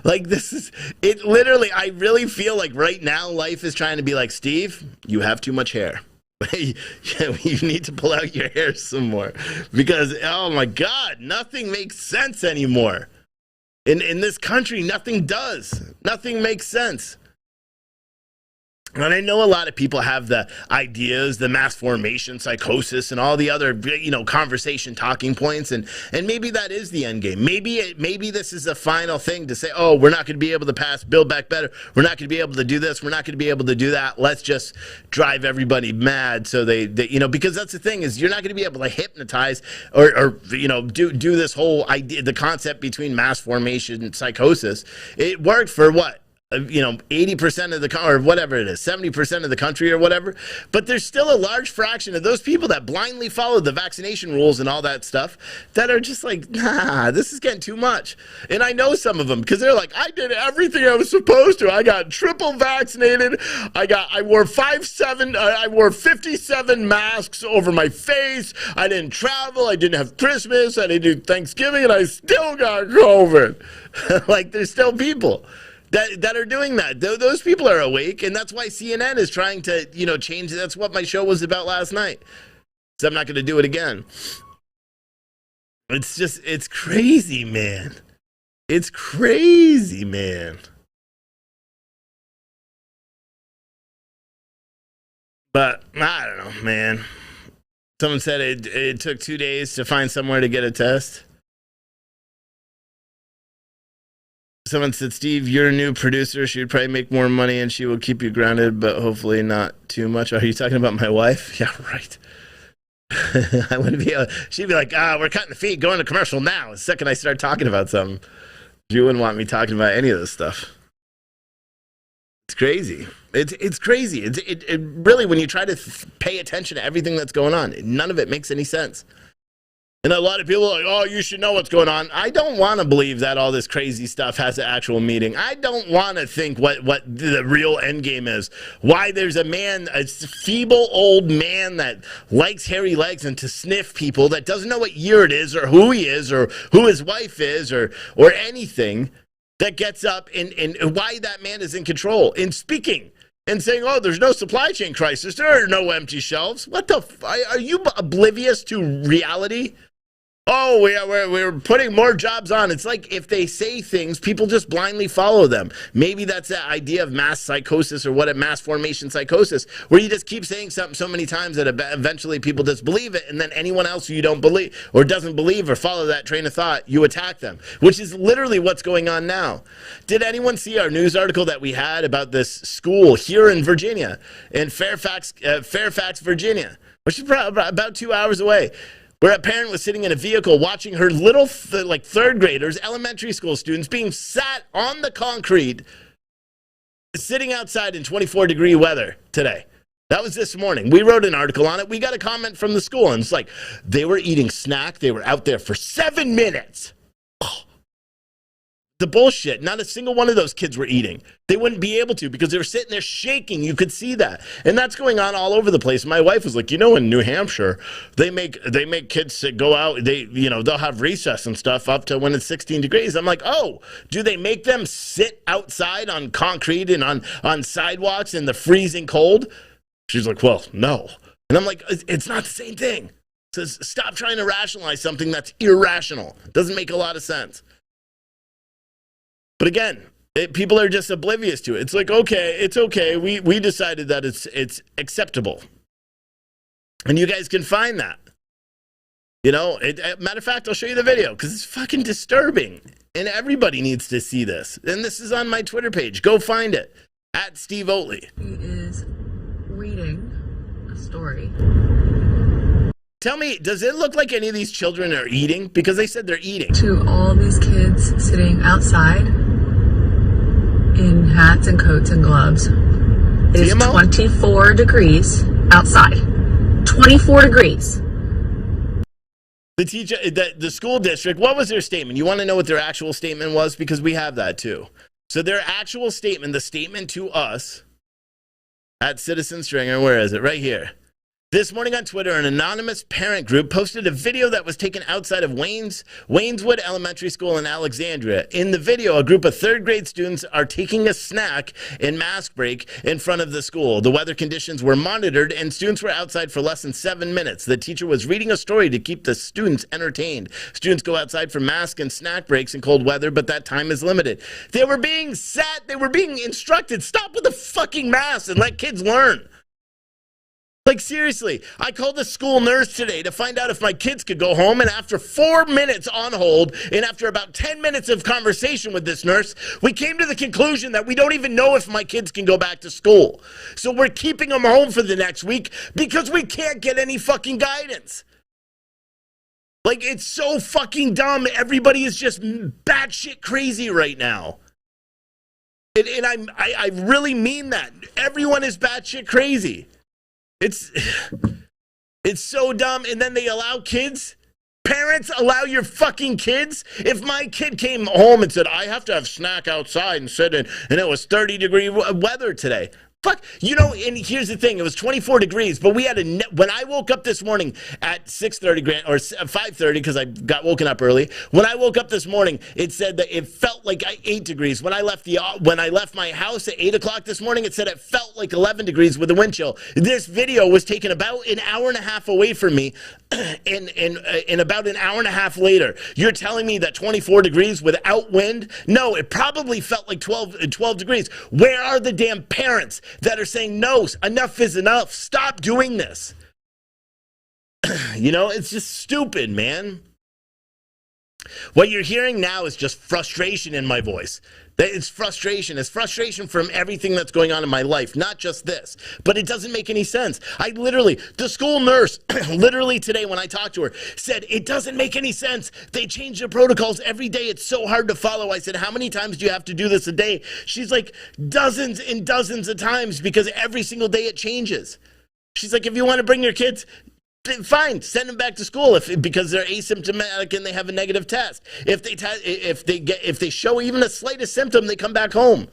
Like, this is it. Literally, I really feel like right now life is trying to be like, Steve, you have too much hair. You need to pull out your hair some more because, oh my God, nothing makes sense anymore. In this country, nothing does. Nothing makes sense. And I know a lot of people have the ideas, the mass formation psychosis, and all the other, conversation talking points, and maybe that is the end game. Maybe this is the final thing to say, oh, we're not going to be able to pass Build Back Better. We're not going to be able to do this. We're not going to be able to do that. Let's just drive everybody mad so they because that's the thing is you're not going to be able to hypnotize or do this whole idea, the concept between mass formation and psychosis. It worked for what? 80% of the, or whatever it is, 70% of the country or whatever. But there's still a large fraction of those people that blindly follow the vaccination rules and all that stuff that are just like, nah, this is getting too much. And I know some of them because they're like, I did everything I was supposed to. I got triple vaccinated. I wore 57 masks over my face. I didn't travel. I didn't have Christmas. I didn't do Thanksgiving, and I still got COVID. Like, there's still people that are doing that. Those people are awake, and that's why CNN is trying to, change. That's what my show was about last night. So I'm not going to do it again. It's crazy, man. It's crazy, man. But I don't know, man. Someone said it took 2 days to find somewhere to get a test. Someone said, Steve, you're a new producer. She would probably make more money and she will keep you grounded, but hopefully not too much. Are you talking about my wife? Yeah, right. I wouldn't be she'd be like, we're cutting the feed, going to commercial now. The second I start talking about something, she wouldn't want me talking about any of this stuff. It's crazy. It's crazy. It really, when you try to pay attention to everything that's going on, none of it makes any sense. And a lot of people are like, oh, you should know what's going on. I don't want to believe that all this crazy stuff has an actual meaning. I don't want to think what the real end game is. Why there's a man, a feeble old man that likes hairy legs and to sniff people that doesn't know what year it is or who he is or who his wife is or anything that gets up and why that man is in control in speaking. And saying, oh, there's no supply chain crisis. There are no empty shelves. What the are you oblivious to reality? Oh, we're putting more jobs on. It's like if they say things, people just blindly follow them. Maybe that's that idea of mass psychosis or what a mass formation psychosis, where you just keep saying something so many times that eventually people just believe it, and then anyone else who you don't believe or doesn't believe or follow that train of thought, you attack them, which is literally what's going on now. Did anyone see our news article that we had about this school here in Virginia, in Fairfax, Virginia, which is about 2 hours away? Where a parent was sitting in a vehicle watching her little, third graders, elementary school students, being sat on the concrete, sitting outside in 24-degree weather today. That was this morning. We wrote an article on it. We got a comment from the school, and it's like, they were eating snack. They were out there for 7 minutes. The bullshit. Not a single one of those kids were eating. They wouldn't be able to because they were sitting there shaking. You could see that. And that's going on all over the place. My wife was like, in New Hampshire, they make kids go out. They'll have recess and stuff up to when it's 16 degrees. I'm like, oh, do they make them sit outside on concrete and on sidewalks in the freezing cold? She's like, well, no. And I'm like, it's not the same thing. Says, stop trying to rationalize something that's irrational. It doesn't make a lot of sense. But again, people are just oblivious to it. It's like, okay, it's okay. We decided that it's acceptable. And you guys can find that. Matter of fact, I'll show you the video because it's fucking disturbing. And everybody needs to see this. And this is on my Twitter page. Go find it. At Steve Oatley. He is reading a story. Tell me, does it look like any of these children are eating? Because they said they're eating. To all these kids sitting outside in hats and coats and gloves. It is 24 degrees outside. 24 degrees. The teacher, the school district, what was their statement? You want to know what their actual statement was? Because we have that too. So their actual statement, the statement to us at Citizen Stringer, where is it? Right here. This morning on Twitter, an anonymous parent group posted a video that was taken outside of Wayneswood Elementary School in Alexandria. In the video, a group of third grade students are taking a snack in mask break in front of the school. The weather conditions were monitored and students were outside for less than 7 minutes. The teacher was reading a story to keep the students entertained. Students go outside for mask and snack breaks in cold weather, but that time is limited. They were being instructed, stop with the fucking mask and let kids learn. Like, seriously, I called the school nurse today to find out if my kids could go home, and after 4 minutes on hold, and after about 10 minutes of conversation with this nurse, we came to the conclusion that we don't even know if my kids can go back to school. So we're keeping them home for the next week because we can't get any fucking guidance. Like, it's so fucking dumb. Everybody is just batshit crazy right now. And I really mean that. Everyone is batshit crazy. It's so dumb. And then they allow kids, parents allow your fucking kids. If my kid came home and said, I have to have snack outside and it was 30-degree weather today. Fuck, and here's the thing. It was 24 degrees, but we had when I woke up this morning at 6:30 or 5:30 because I got woken up early. When I woke up this morning, it said that it felt like 8 degrees. When I left my house at 8 o'clock this morning, it said it felt like 11 degrees with a wind chill. This video was taken about an hour and a half away from me, and about an hour and a half later, you're telling me that 24 degrees without wind? No, it probably felt like 12 degrees. Where are the damn parents that are saying, no, enough is enough. Stop doing this. It's just stupid, man. What you're hearing now is just frustration in my voice. It's frustration. It's frustration from everything that's going on in my life, not just this. But it doesn't make any sense. The school nurse, literally today when I talked to her, said, it doesn't make any sense. They change the protocols every day. It's so hard to follow. I said, how many times do you have to do this a day? She's like, dozens and dozens of times because every single day it changes. She's like, if you want to bring your kids, fine, send them back to school because they're asymptomatic and they have a negative test. If they show even the slightest symptom, they come back home.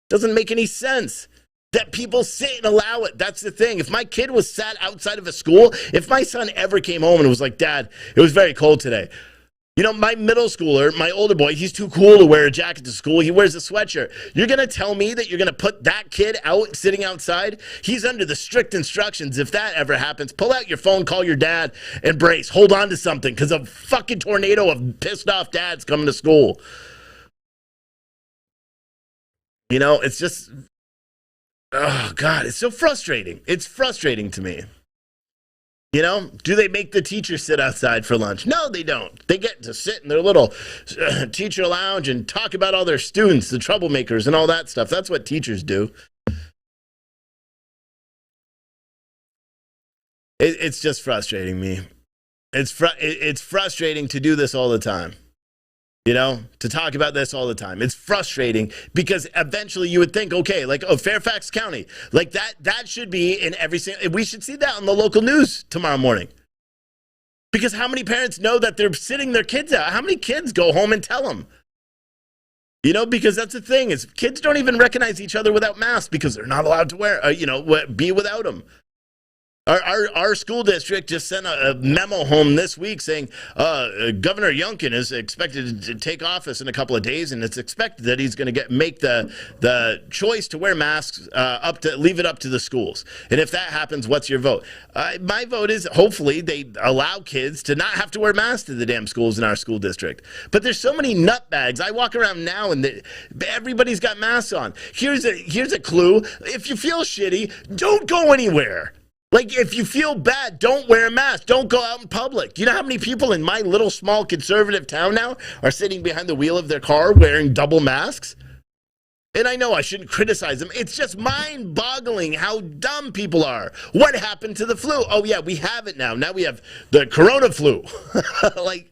Doesn't make any sense that people sit and allow it. That's the thing. If my kid was sat outside of a school, if my son ever came home and was like, Dad, it was very cold today. You know, my middle schooler, my older boy, he's too cool to wear a jacket to school. He wears a sweatshirt. You're going to tell me that you're going to put that kid out sitting outside? He's under the strict instructions. If that ever happens, pull out your phone, call your dad, and brace. Hold on to something because a fucking tornado of pissed off dads coming to school. You know, it's just, oh, God, it's so frustrating. It's frustrating to me. You know, do they make the teachers sit outside for lunch? No, they don't. They get to sit in their little teacher lounge and talk about all their students, the troublemakers, and all that stuff. That's what teachers do. It's just frustrating me. It's frustrating to do this all the time. You know, to talk about this all the time. It's frustrating because eventually you would think, okay, like, oh, Fairfax County, like that should be in every single, we should see that on the local news tomorrow morning. Because how many parents know that they're sitting their kids out? How many kids go home and tell them? You know, because that's the thing is kids don't even recognize each other without masks because they're not allowed to wear, be without them. Our school district just sent a memo home this week saying Governor Youngkin is expected to take office in a couple of days, and it's expected that he's going to make the choice to wear masks leave it up to the schools. And if that happens, what's your vote? My vote is hopefully they allow kids to not have to wear masks to the damn schools in our school district. But there's so many nutbags. I walk around now and everybody's got masks on. Here's a clue. If you feel shitty, don't go anywhere. Like, if you feel bad, don't wear a mask. Don't go out in public. You know how many people in my little, small, conservative town now are sitting behind the wheel of their car wearing double masks? And I know I shouldn't criticize them. It's just mind-boggling how dumb people are. What happened to the flu? Oh, yeah, we have it now. Now we have the corona flu. Like,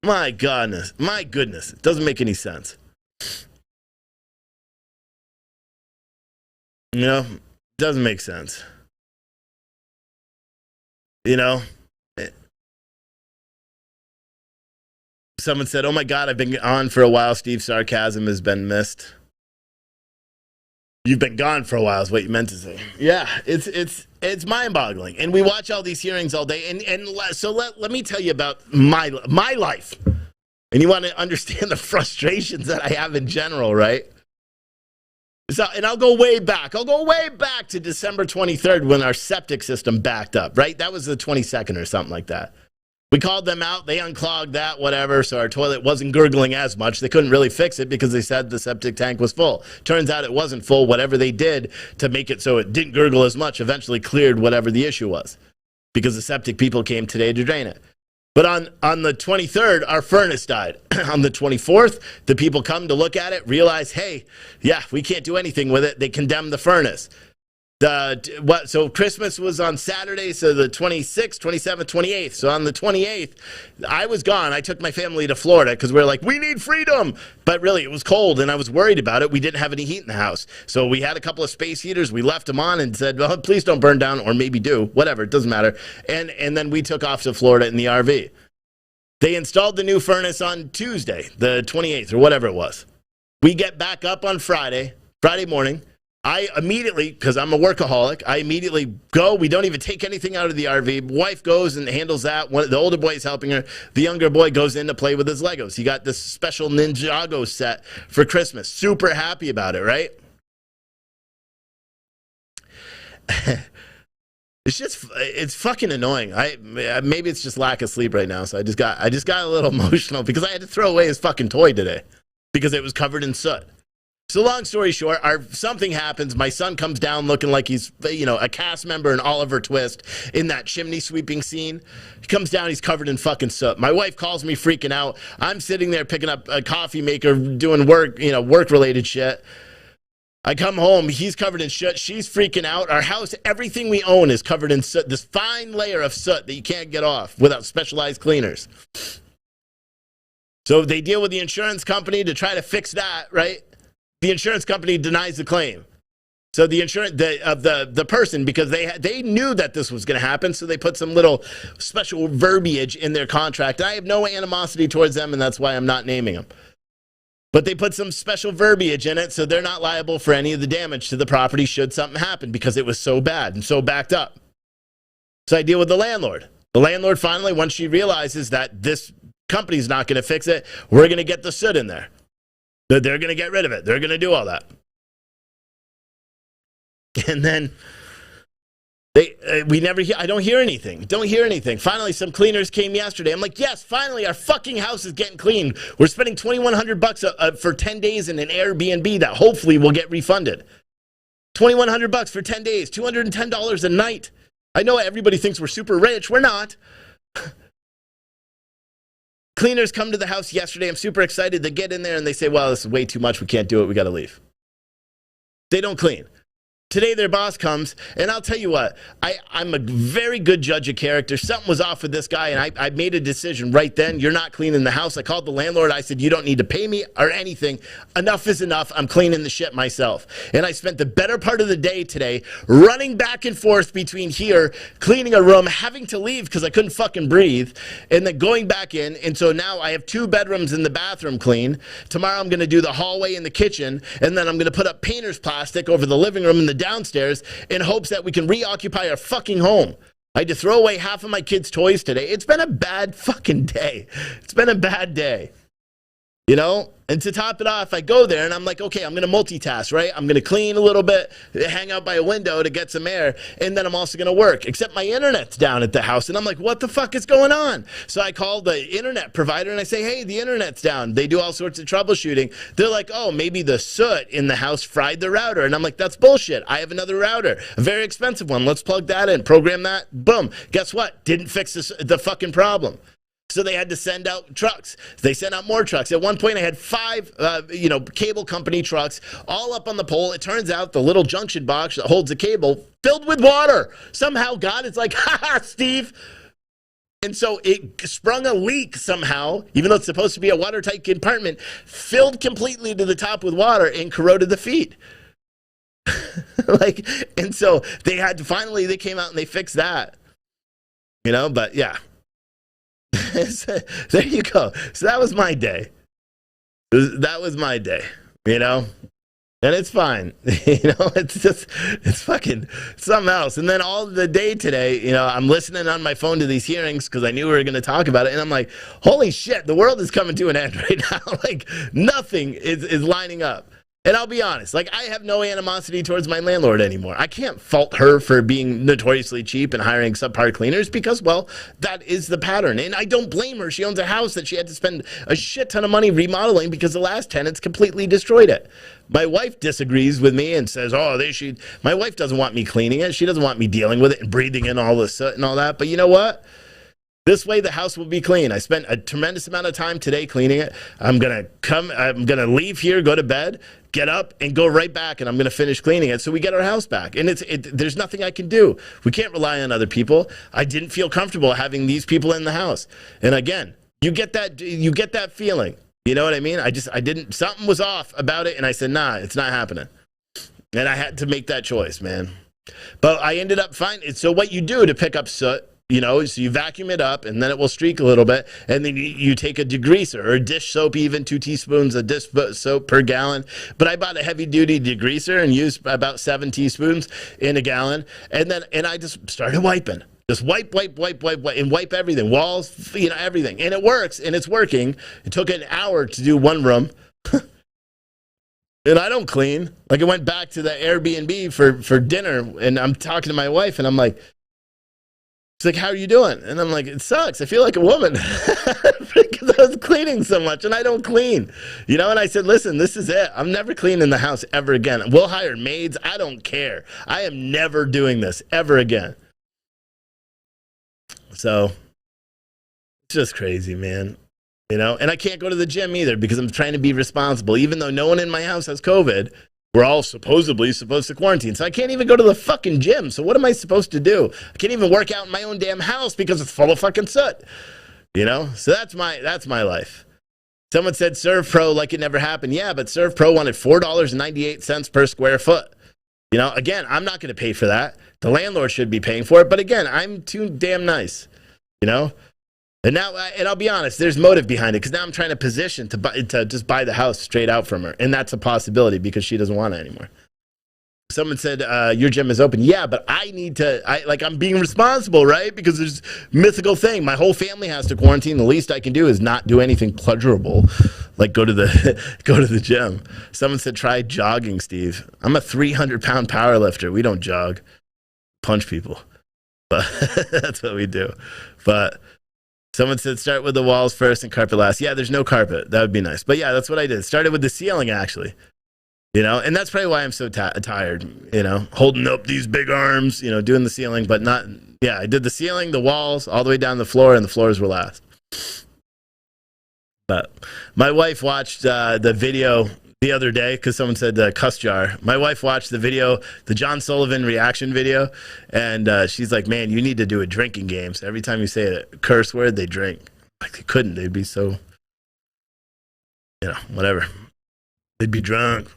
my goodness. It doesn't make any sense. You know, it doesn't make sense. You know, someone said, oh my God, I've been on for a while. Steve, sarcasm has been missed. You've been gone for a while is what you meant to say. Yeah, it's mind-boggling. And we watch all these hearings all day. So let me tell you about my life. And you want to understand the frustrations that I have in general, right? So, and I'll go way back. I'll go way back to December 23rd when our septic system backed up, right? That was the 22nd or something like that. We called them out. They unclogged that, whatever, so our toilet wasn't gurgling as much. They couldn't really fix it because they said the septic tank was full. Turns out it wasn't full. Whatever they did to make it so it didn't gurgle as much eventually cleared whatever the issue was because the septic people came today to drain it. But on the 23rd, our furnace died. On the 24th, the people come to look at it, realize, hey, yeah, we can't do anything with it. They condemn the furnace. So Christmas was on Saturday, so the 26th, 27th, 28th. So on the 28th, I was gone. I took my family to Florida because we were like, we need freedom. But really, it was cold, and I was worried about it. We didn't have any heat in the house. So we had a couple of space heaters. We left them on and said, well, please don't burn down, or maybe do. Whatever, it doesn't matter. And then we took off to Florida in the RV. They installed the new furnace on Tuesday, the 28th, or whatever it was. We get back up on Friday morning. I immediately, because I'm a workaholic, I immediately go. We don't even take anything out of the RV. Wife goes and handles that. The older boy is helping her. The younger boy goes in to play with his Legos. He got this special Ninjago set for Christmas. Super happy about it, right? It's fucking annoying. Maybe it's just lack of sleep right now. So I just got a little emotional because I had to throw away his fucking toy today because it was covered in soot. So long story short, something happens. My son comes down looking like he's, a cast member in Oliver Twist in that chimney sweeping scene. He comes down, he's covered in fucking soot. My wife calls me freaking out. I'm sitting there picking up a coffee maker, doing work, work-related shit. I come home, he's covered in soot. She's freaking out. Our house, everything we own is covered in soot. This fine layer of soot that you can't get off without specialized cleaners. So they deal with the insurance company to try to fix that, right? The insurance company denies the claim. So the insurance the person, because they knew that this was going to happen, so they put some little special verbiage in their contract. I have no animosity towards them, and that's why I'm not naming them. But they put some special verbiage in it, so they're not liable for any of the damage to the property should something happen, because it was so bad and so backed up. So I deal with the landlord. The landlord finally, once she realizes that this company's not going to fix it, we're going to get the soot in there. They're going to get rid of it. They're going to do all that. And then I don't hear anything. Don't hear anything. Finally, some cleaners came yesterday. I'm like, yes, finally, our fucking house is getting clean. We're spending $2,100 for 10 days in an Airbnb that hopefully will get refunded. $2,100 for 10 days, $210 a night. I know everybody thinks we're super rich. We're not. Cleaners come to the house yesterday. I'm super excited. They get in there and they say, well, this is way too much. We can't do it. We got to leave. They don't clean. Today, their boss comes, and I'll tell you what, I'm a very good judge of character. Something was off with this guy, and I made a decision right then. You're not cleaning the house. I called the landlord. I said, you don't need to pay me or anything. Enough is enough. I'm cleaning the shit myself. And I spent the better part of the day today running back and forth between here, cleaning a room, having to leave because I couldn't fucking breathe, and then going back in. And so now I have 2 bedrooms in the bathroom clean. Tomorrow, I'm going to do the hallway and the kitchen, and then I'm going to put up painter's plastic over the living room and the downstairs in hopes that we can reoccupy our fucking home. I had to throw away half of my kids' toys today. It's been a bad fucking day. It's been a bad day. You know? And to top it off, I go there and I'm like, okay, I'm going to multitask, right? I'm going to clean a little bit, hang out by a window to get some air, and then I'm also going to work. Except my internet's down at the house, and I'm like, what the fuck is going on? So I call the internet provider and I say, hey, the internet's down. They do all sorts of troubleshooting. They're like, oh, maybe the soot in the house fried the router. And I'm like, that's bullshit. I have another router, a very expensive one. Let's plug that in, program that. Boom. Guess what? Didn't fix the fucking problem. So they had to send out trucks. They sent out more trucks. At one point, I had 5, cable company trucks all up on the pole. It turns out the little junction box that holds the cable filled with water. Somehow God is like, ha, Steve. And so it sprung a leak somehow, even though it's supposed to be a watertight compartment, filled completely to the top with water and corroded the feet. And so they came out and they fixed that. But yeah. There you go. So that was my day. That was my day, and it's fine. It's fucking something else. And then all the day today, I'm listening on my phone to these hearings because I knew we were going to talk about it. And I'm like, holy shit, the world is coming to an end right now. Like nothing is lining up. And I'll be honest, I have no animosity towards my landlord anymore. I can't fault her for being notoriously cheap and hiring subpar cleaners because, well, that is the pattern. And I don't blame her. She owns a house that she had to spend a shit ton of money remodeling because the last tenants completely destroyed it. My wife disagrees with me and says, my wife doesn't want me cleaning it. She doesn't want me dealing with it and breathing in all the soot and all that. But you know what? This way, the house will be clean. I spent a tremendous amount of time today cleaning it. I'm going to leave here, go to bed, get up, and go right back, and I'm going to finish cleaning it so we get our house back. And there's nothing I can do. We can't rely on other people. I didn't feel comfortable having these people in the house. And again, you get that feeling. You know what I mean? Something was off about it, and I said, nah, it's not happening. And I had to make that choice, man. But I ended up finding, so what you do to pick up soot, so you vacuum it up and then it will streak a little bit. And then you take a degreaser or dish soap, even 2 teaspoons of dish soap per gallon. But I bought a heavy duty degreaser and used about 7 teaspoons in a gallon. And I just started wiping. Just wipe, and wipe everything. Walls, everything. And it works, and it's working. It took an hour to do one room. And I don't clean. I went back to the Airbnb for dinner, and I'm talking to my wife, and I'm like, she's like, how are you doing? And I'm like, it sucks. I feel like a woman because I was cleaning so much and I don't clean, And I said, listen, this is it. I'm never cleaning the house ever again. We'll hire maids. I don't care. I am never doing this ever again. So it's just crazy, man. And I can't go to the gym either because I'm trying to be responsible, even though no one in my house has COVID. We're all supposedly supposed to quarantine. So I can't even go to the fucking gym. So what am I supposed to do? I can't even work out in my own damn house because it's full of fucking soot. So that's my life. Someone said Serve Pro like it never happened. Yeah, but Serve Pro wanted $4.98 per square foot. You know, again, I'm not going to pay for that. The landlord should be paying for it. But again, I'm too damn nice, you know? And now, and I'll be honest, there's motive behind it because now I'm trying to position to just buy the house straight out from her. And that's a possibility because she doesn't want it anymore. Someone said, your gym is open. Yeah, but I need to, I'm being responsible, right? Because there's mythical thing. My whole family has to quarantine. The least I can do is not do anything pleasurable, like go to the gym. Someone said, try jogging, Steve. I'm a 300-pound power lifter. We don't jog, punch people. But that's what we do. But someone said, start with the walls first and carpet last. Yeah, there's no carpet. That would be nice. But yeah, that's what I did. Started with the ceiling, actually. You know, and that's probably why I'm so tired, you know, holding up these big arms, you know, doing the ceiling, but not, yeah, I did the ceiling, the walls, all the way down the floor, and the floors were last. But my wife watched the video the other day because someone said cuss jar. My wife watched the video, the John Sullivan reaction video, and she's like, man, you need to do a drinking game. So every time you say a curse word, they drink. Like they couldn't. They'd be so, you know, whatever. They'd be drunk.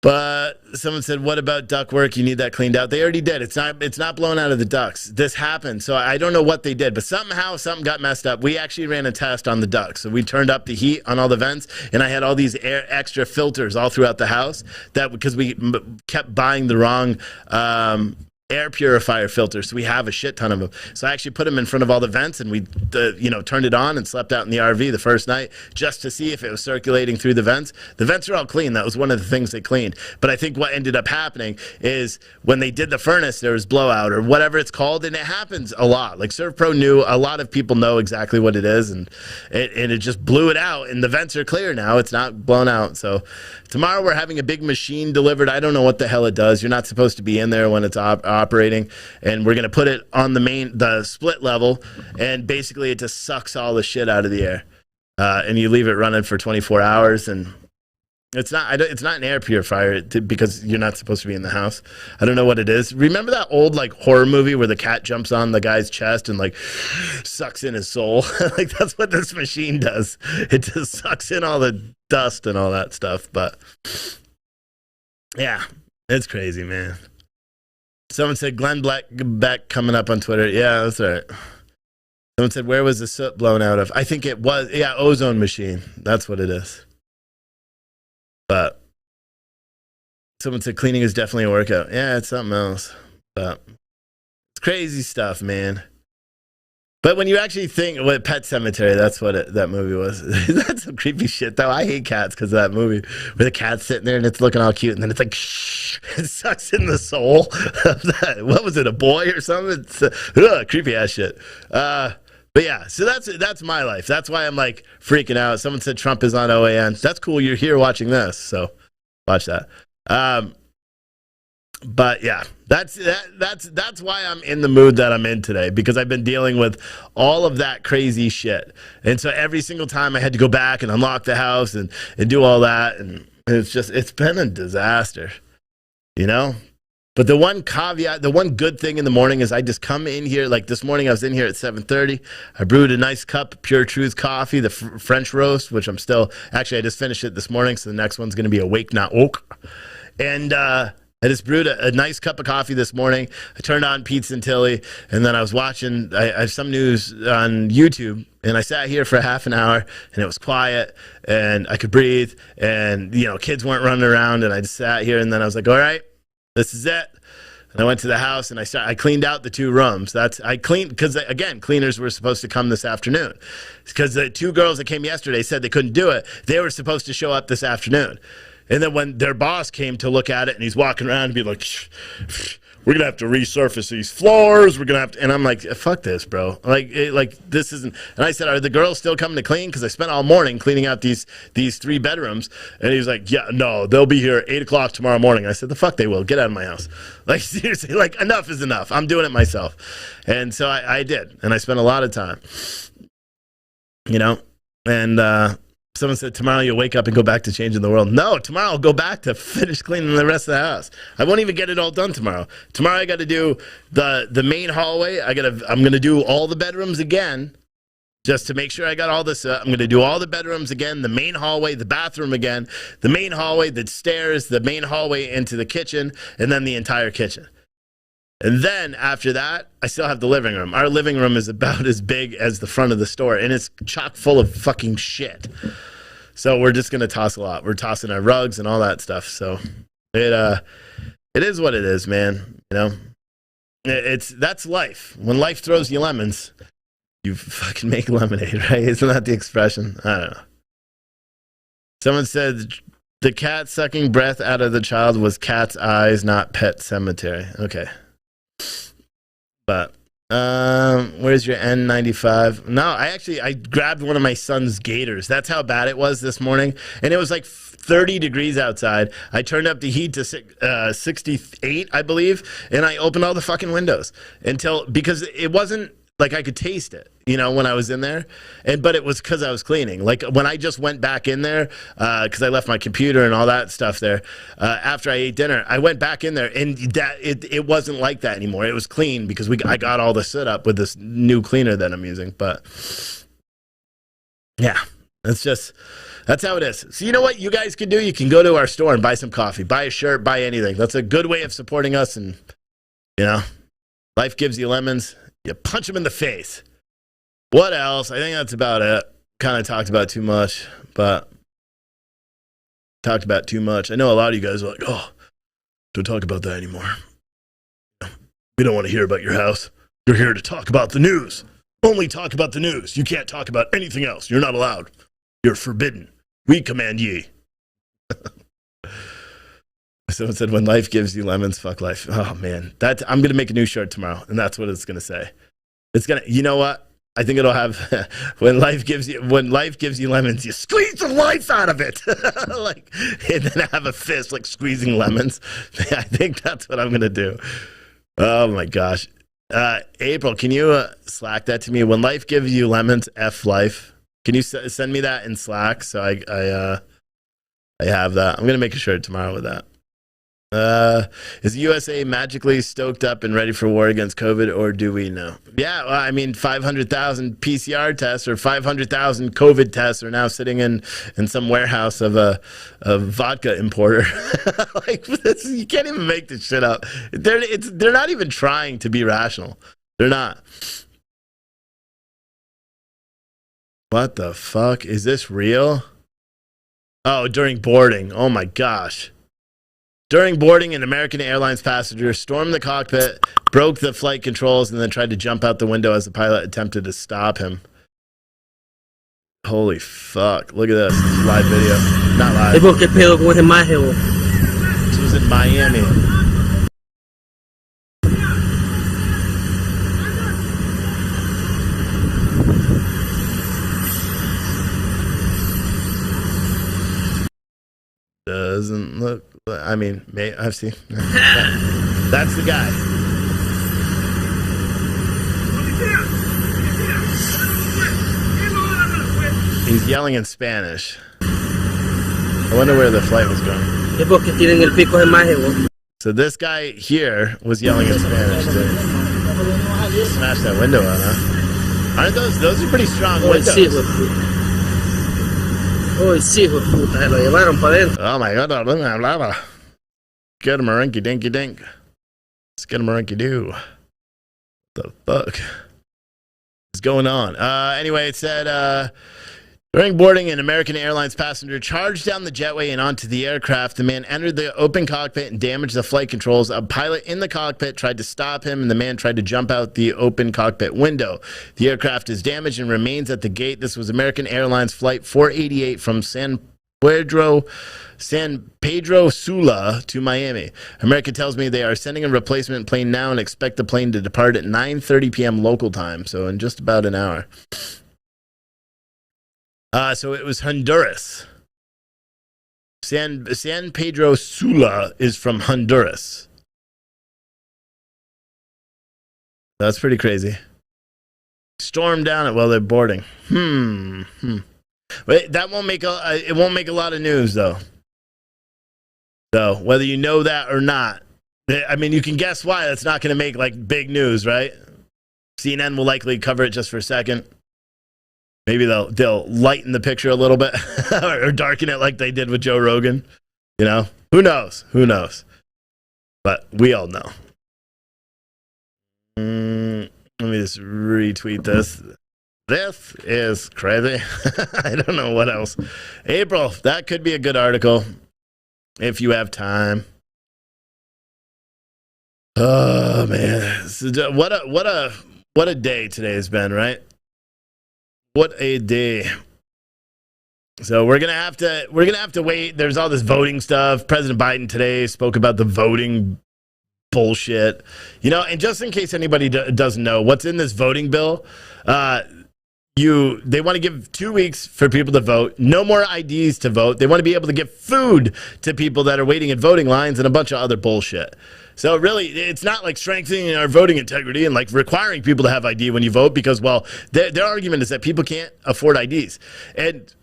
But someone said, what about ductwork? You need that cleaned out. They already did. It's not blown out of the ducts. This happened. So I don't know what they did, but somehow something got messed up. We actually ran a test on the ducts. So we turned up the heat on all the vents, and I had all these extra filters all throughout the house because we kept buying the wrong air purifier filters. So we have a shit ton of them. So I actually put them in front of all the vents, and we turned it on and slept out in the RV the first night just to see if it was circulating through the vents. The vents are all clean. That was one of the things they cleaned. But I think what ended up happening is when they did the furnace, there was blowout or whatever it's called, and it happens a lot. Like ServPro knew, a lot of people know exactly what it is, and it just blew it out, and the vents are clear now. It's not blown out. So tomorrow we're having a big machine delivered. I don't know what the hell it does. You're not supposed to be in there when it's operating, and we're going to put it on the split level, and basically it just sucks all the shit out of the air, and you leave it running for 24 hours, and it's not an air purifier because you're not supposed to be in the house. I don't know what it is. Remember that old like horror movie where the cat jumps on the guy's chest and like sucks in his soul? Like that's what this machine does. It just sucks in all the dust and all that stuff. But yeah, it's crazy, man. Someone said Glenn Beck coming up on Twitter. Yeah, that's right. Someone said, where was the soot blown out of? I think it was, ozone machine. That's what it is. But someone said cleaning is definitely a workout. Yeah, it's something else. But it's crazy stuff, man. But when you actually think, Pet Cemetery, that's what that movie was. That's some creepy shit, though. I hate cats because of that movie where the cat's sitting there and it's looking all cute, and then it's like, shh, it sucks in the soul of that. What was it, a boy or something? It's creepy ass shit. But yeah, so that's my life. That's why I'm like freaking out. Someone said Trump is on OAN. That's cool. You're here watching this, so watch that. But yeah, that's why I'm in the mood that I'm in today, because I've been dealing with all of that crazy shit. And so every single time I had to go back and unlock the house and do all that, and it's been a disaster, you know? But the one caveat, the one good thing in the morning is I just come in here. Like this morning, I was in here at 7:30. I brewed a nice cup of Pure Truth coffee, the French roast, which I just finished it this morning. So the next one's going to be Awake Not Woke. And I just brewed a nice cup of coffee this morning. I turned on Pizza and Tilly, and then I was watching I have some news on YouTube, and I sat here for half an hour, and it was quiet, and I could breathe, and kids weren't running around, and I just sat here, and then I was like, all right, this is it. And I went to the house, and I cleaned out the 2 rooms. I cleaned because, again, cleaners were supposed to come this afternoon. Because the 2 girls that came yesterday said they couldn't do it. They were supposed to show up this afternoon. And then when their boss came to look at it, and he's walking around and be like, we're going to have to resurface these floors. We're going to have to, and I'm like, fuck this, bro. Like this isn't, and I said, are the girls still coming to clean? Because I spent all morning cleaning out these 3 bedrooms. And he's like, yeah, no, they'll be here at 8 o'clock tomorrow morning. I said, the fuck they will. Get out of my house. Like, seriously, like, enough is enough. I'm doing it myself. And so I did. And I spent a lot of time, and, someone said, tomorrow you'll wake up and go back to changing the world. No, tomorrow I'll go back to finish cleaning the rest of the house. I won't even get it all done tomorrow. Tomorrow I got to do the main hallway. I'm going to do all the bedrooms again. just to make sure I got all this. I'm going to do all the bedrooms again, the main hallway, the bathroom again, the main hallway, the stairs, the main hallway into the kitchen, and then the entire kitchen. And then after that, I still have the living room. Our living room is about as big as the front of the store, and it's chock full of fucking shit. So we're just going to toss a lot. We're tossing our rugs and all that stuff. So it is what it is, man. You know, that's life. When life throws you lemons, you fucking make lemonade, right? Isn't that the expression? I don't know. Someone said the cat sucking breath out of the child was cat's eyes, not Pet Cemetery. Okay. But where's your N95? No, I grabbed one of my son's gaiters. That's how bad it was this morning. And it was like 30 degrees outside. I turned up the heat to 68, I believe, and I opened all the fucking windows because it wasn't like I could taste it, you know, when I was in there. But it was because I was cleaning. Like when I just went back in there, because I left my computer and all that stuff there, after I ate dinner, I went back in there and it wasn't like that anymore. It was clean because I got all the soot up with this new cleaner that I'm using. But yeah, that's how it is. So you know what you guys can do? You can go to our store and buy some coffee, buy a shirt, buy anything. That's a good way of supporting us. And, you know, life gives you lemons. You punch them in the face. What else? I think that's about it. Kind of talked about too much, but talked about too much. I know a lot of you guys are like, oh, don't talk about that anymore. We don't want to hear about your house. You're here to talk about the news. Only talk about the news. You can't talk about anything else. You're not allowed. You're forbidden. We command ye. Someone said, when life gives you lemons, fuck life. Oh, man. I'm going to make a new shirt tomorrow, and that's what it's going to say. It's going to, you know what? I think it'll have, when life gives you lemons, you squeeze the life out of it. And then have a fist, like squeezing lemons. I think that's what I'm going to do. Oh, my gosh. April, can you Slack that to me? When life gives you lemons, F life. Can you send me that in Slack so I have that? I'm going to make a shirt tomorrow with that. Is the USA magically stoked up and ready for war against COVID, or do we know? Yeah, well, I mean, 500,000 PCR tests or 500,000 COVID tests are now sitting in some warehouse of a vodka importer. Like this, you can't even make this shit up. They're not even trying to be rational. They're not. What the fuck? Is this real? Oh, during boarding. Oh my gosh. During boarding, an American Airlines passenger stormed the cockpit, broke the flight controls, and then tried to jump out the window as the pilot attempted to stop him. Holy fuck. Look at this. Live video. Not live. This was in Miami. Doesn't look, I mean, I've seen. That's the guy. He's yelling in Spanish. I wonder where the flight was going. So this guy here was yelling in Spanish too. Smash that window out, huh? Aren't those are pretty strong windows. Oh, sí, hijo de puta, se lo llevaron para adentro. Oh my god, I don't hablaba. Get him a rinky dinky dink. Let's get him a rinky doo. What the fuck is going on? Anyway, it said, during boarding, an American Airlines passenger charged down the jetway and onto the aircraft. The man entered the open cockpit and damaged the flight controls. A pilot in the cockpit tried to stop him, and the man tried to jump out the open cockpit window. The aircraft is damaged and remains at the gate. This was American Airlines Flight 488 from San Pedro Sula to Miami. American tells me they are sending a replacement plane now and expect the plane to depart at 9:30 p.m. local time, so in just about an hour. So it was Honduras. San Pedro Sula is from Honduras. That's pretty crazy. Storm down it while they're boarding. But that won't make it won't make a lot of news though. So whether you know that or not, I mean, you can guess why that's not going to make like big news, right? CNN will likely cover it just for a second. Maybe they'll lighten the picture a little bit or darken it like they did with Joe Rogan. You know, who knows? Who knows? But we all know. Let me just retweet this. This is crazy. I don't know what else. April, that could be a good article if you have time. Oh man, what a day today has been, right? What a day. So we're gonna have to wait. There's all this voting stuff. President Biden today spoke about the voting bullshit, you know. And just in case anybody doesn't know what's in this voting bill, they want to give 2 weeks for people to vote. No more IDs to vote. They want to be able to give food to people that are waiting in voting lines and a bunch of other bullshit. So really, it's not like strengthening our voting integrity and like requiring people to have ID when you vote because, well, their argument is that people can't afford IDs. And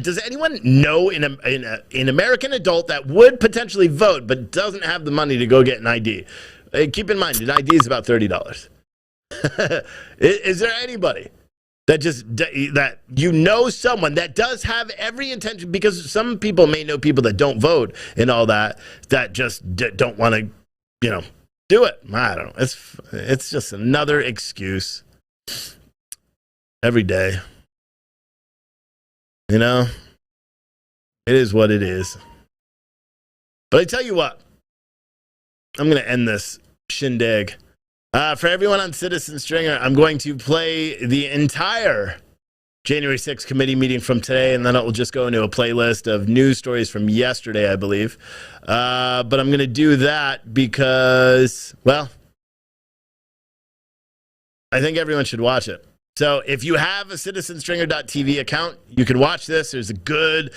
does anyone know an American adult that would potentially vote but doesn't have the money to go get an ID? Keep in mind, an ID is about $30. Is there anybody that you know someone that does have every intention, because some people may know people that don't vote and all that just don't want to, you know, do it. I don't know. It's just another excuse every day. You know, it is what it is. But I tell you what, I'm going to end this shindig. For everyone on Citizen Stringer, I'm going to play the entire January 6th committee meeting from today, and then it will just go into a playlist of news stories from yesterday, I believe. But I'm going to do that because, well, I think everyone should watch it. So if you have a citizenstringer.tv account, you can watch this. There's a good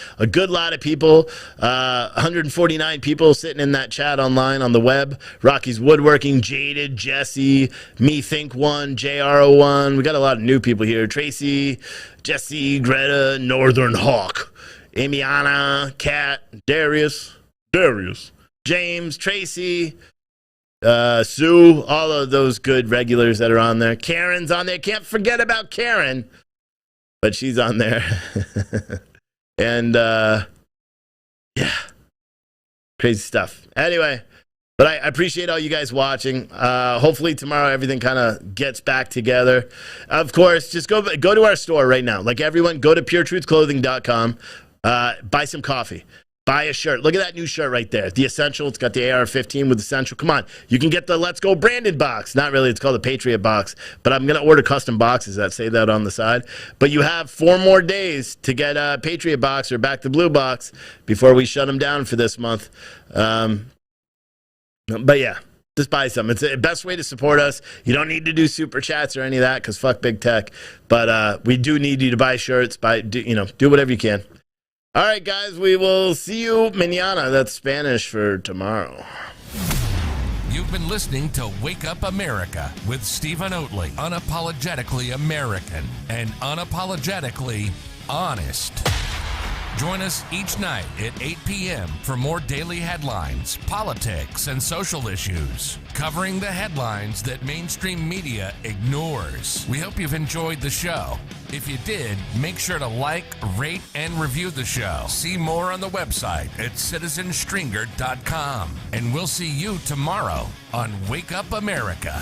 lot of people, 149 people sitting in that chat online on the web. Rocky's Woodworking, Jaded, Jesse, Me Think One, JR01. We got a lot of new people here. Tracy, Jesse, Greta, Northern Hawk, Amiana, Kat, Darius, James, Tracy, Sue, all of those good regulars that are on there. Karen's on there. Can't forget about Karen, but she's on there. And yeah, crazy stuff. Anyway, but I appreciate all you guys watching. Hopefully tomorrow everything kind of gets back together. Of course, just go to our store right now. Like everyone, go to puretruthclothing.com. Buy some coffee. Buy a shirt. Look at that new shirt right there. The Essential. It's got the AR-15 with Essential. Come on. You can get the Let's Go branded box. Not really. It's called the Patriot box. But I'm going to order custom boxes that say that on the side. But you have 4 more days to get a Patriot box or Back the Blue box before we shut them down for this month. But yeah, just buy some. It's the best way to support us. You don't need to do super chats or any of that because fuck big tech. But we do need you to buy shirts. Do whatever you can. All right, guys, we will see you mañana. That's Spanish for tomorrow. You've been listening to Wake Up America with Stephen Oatley. Unapologetically American and unapologetically honest. Join us each night at 8 p.m. for more daily headlines, politics, and social issues, covering the headlines that mainstream media ignores. We hope you've enjoyed the show. If you did, make sure to like, rate, and review the show. See more on the website at citizenstringer.com. And we'll see you tomorrow on Wake Up America.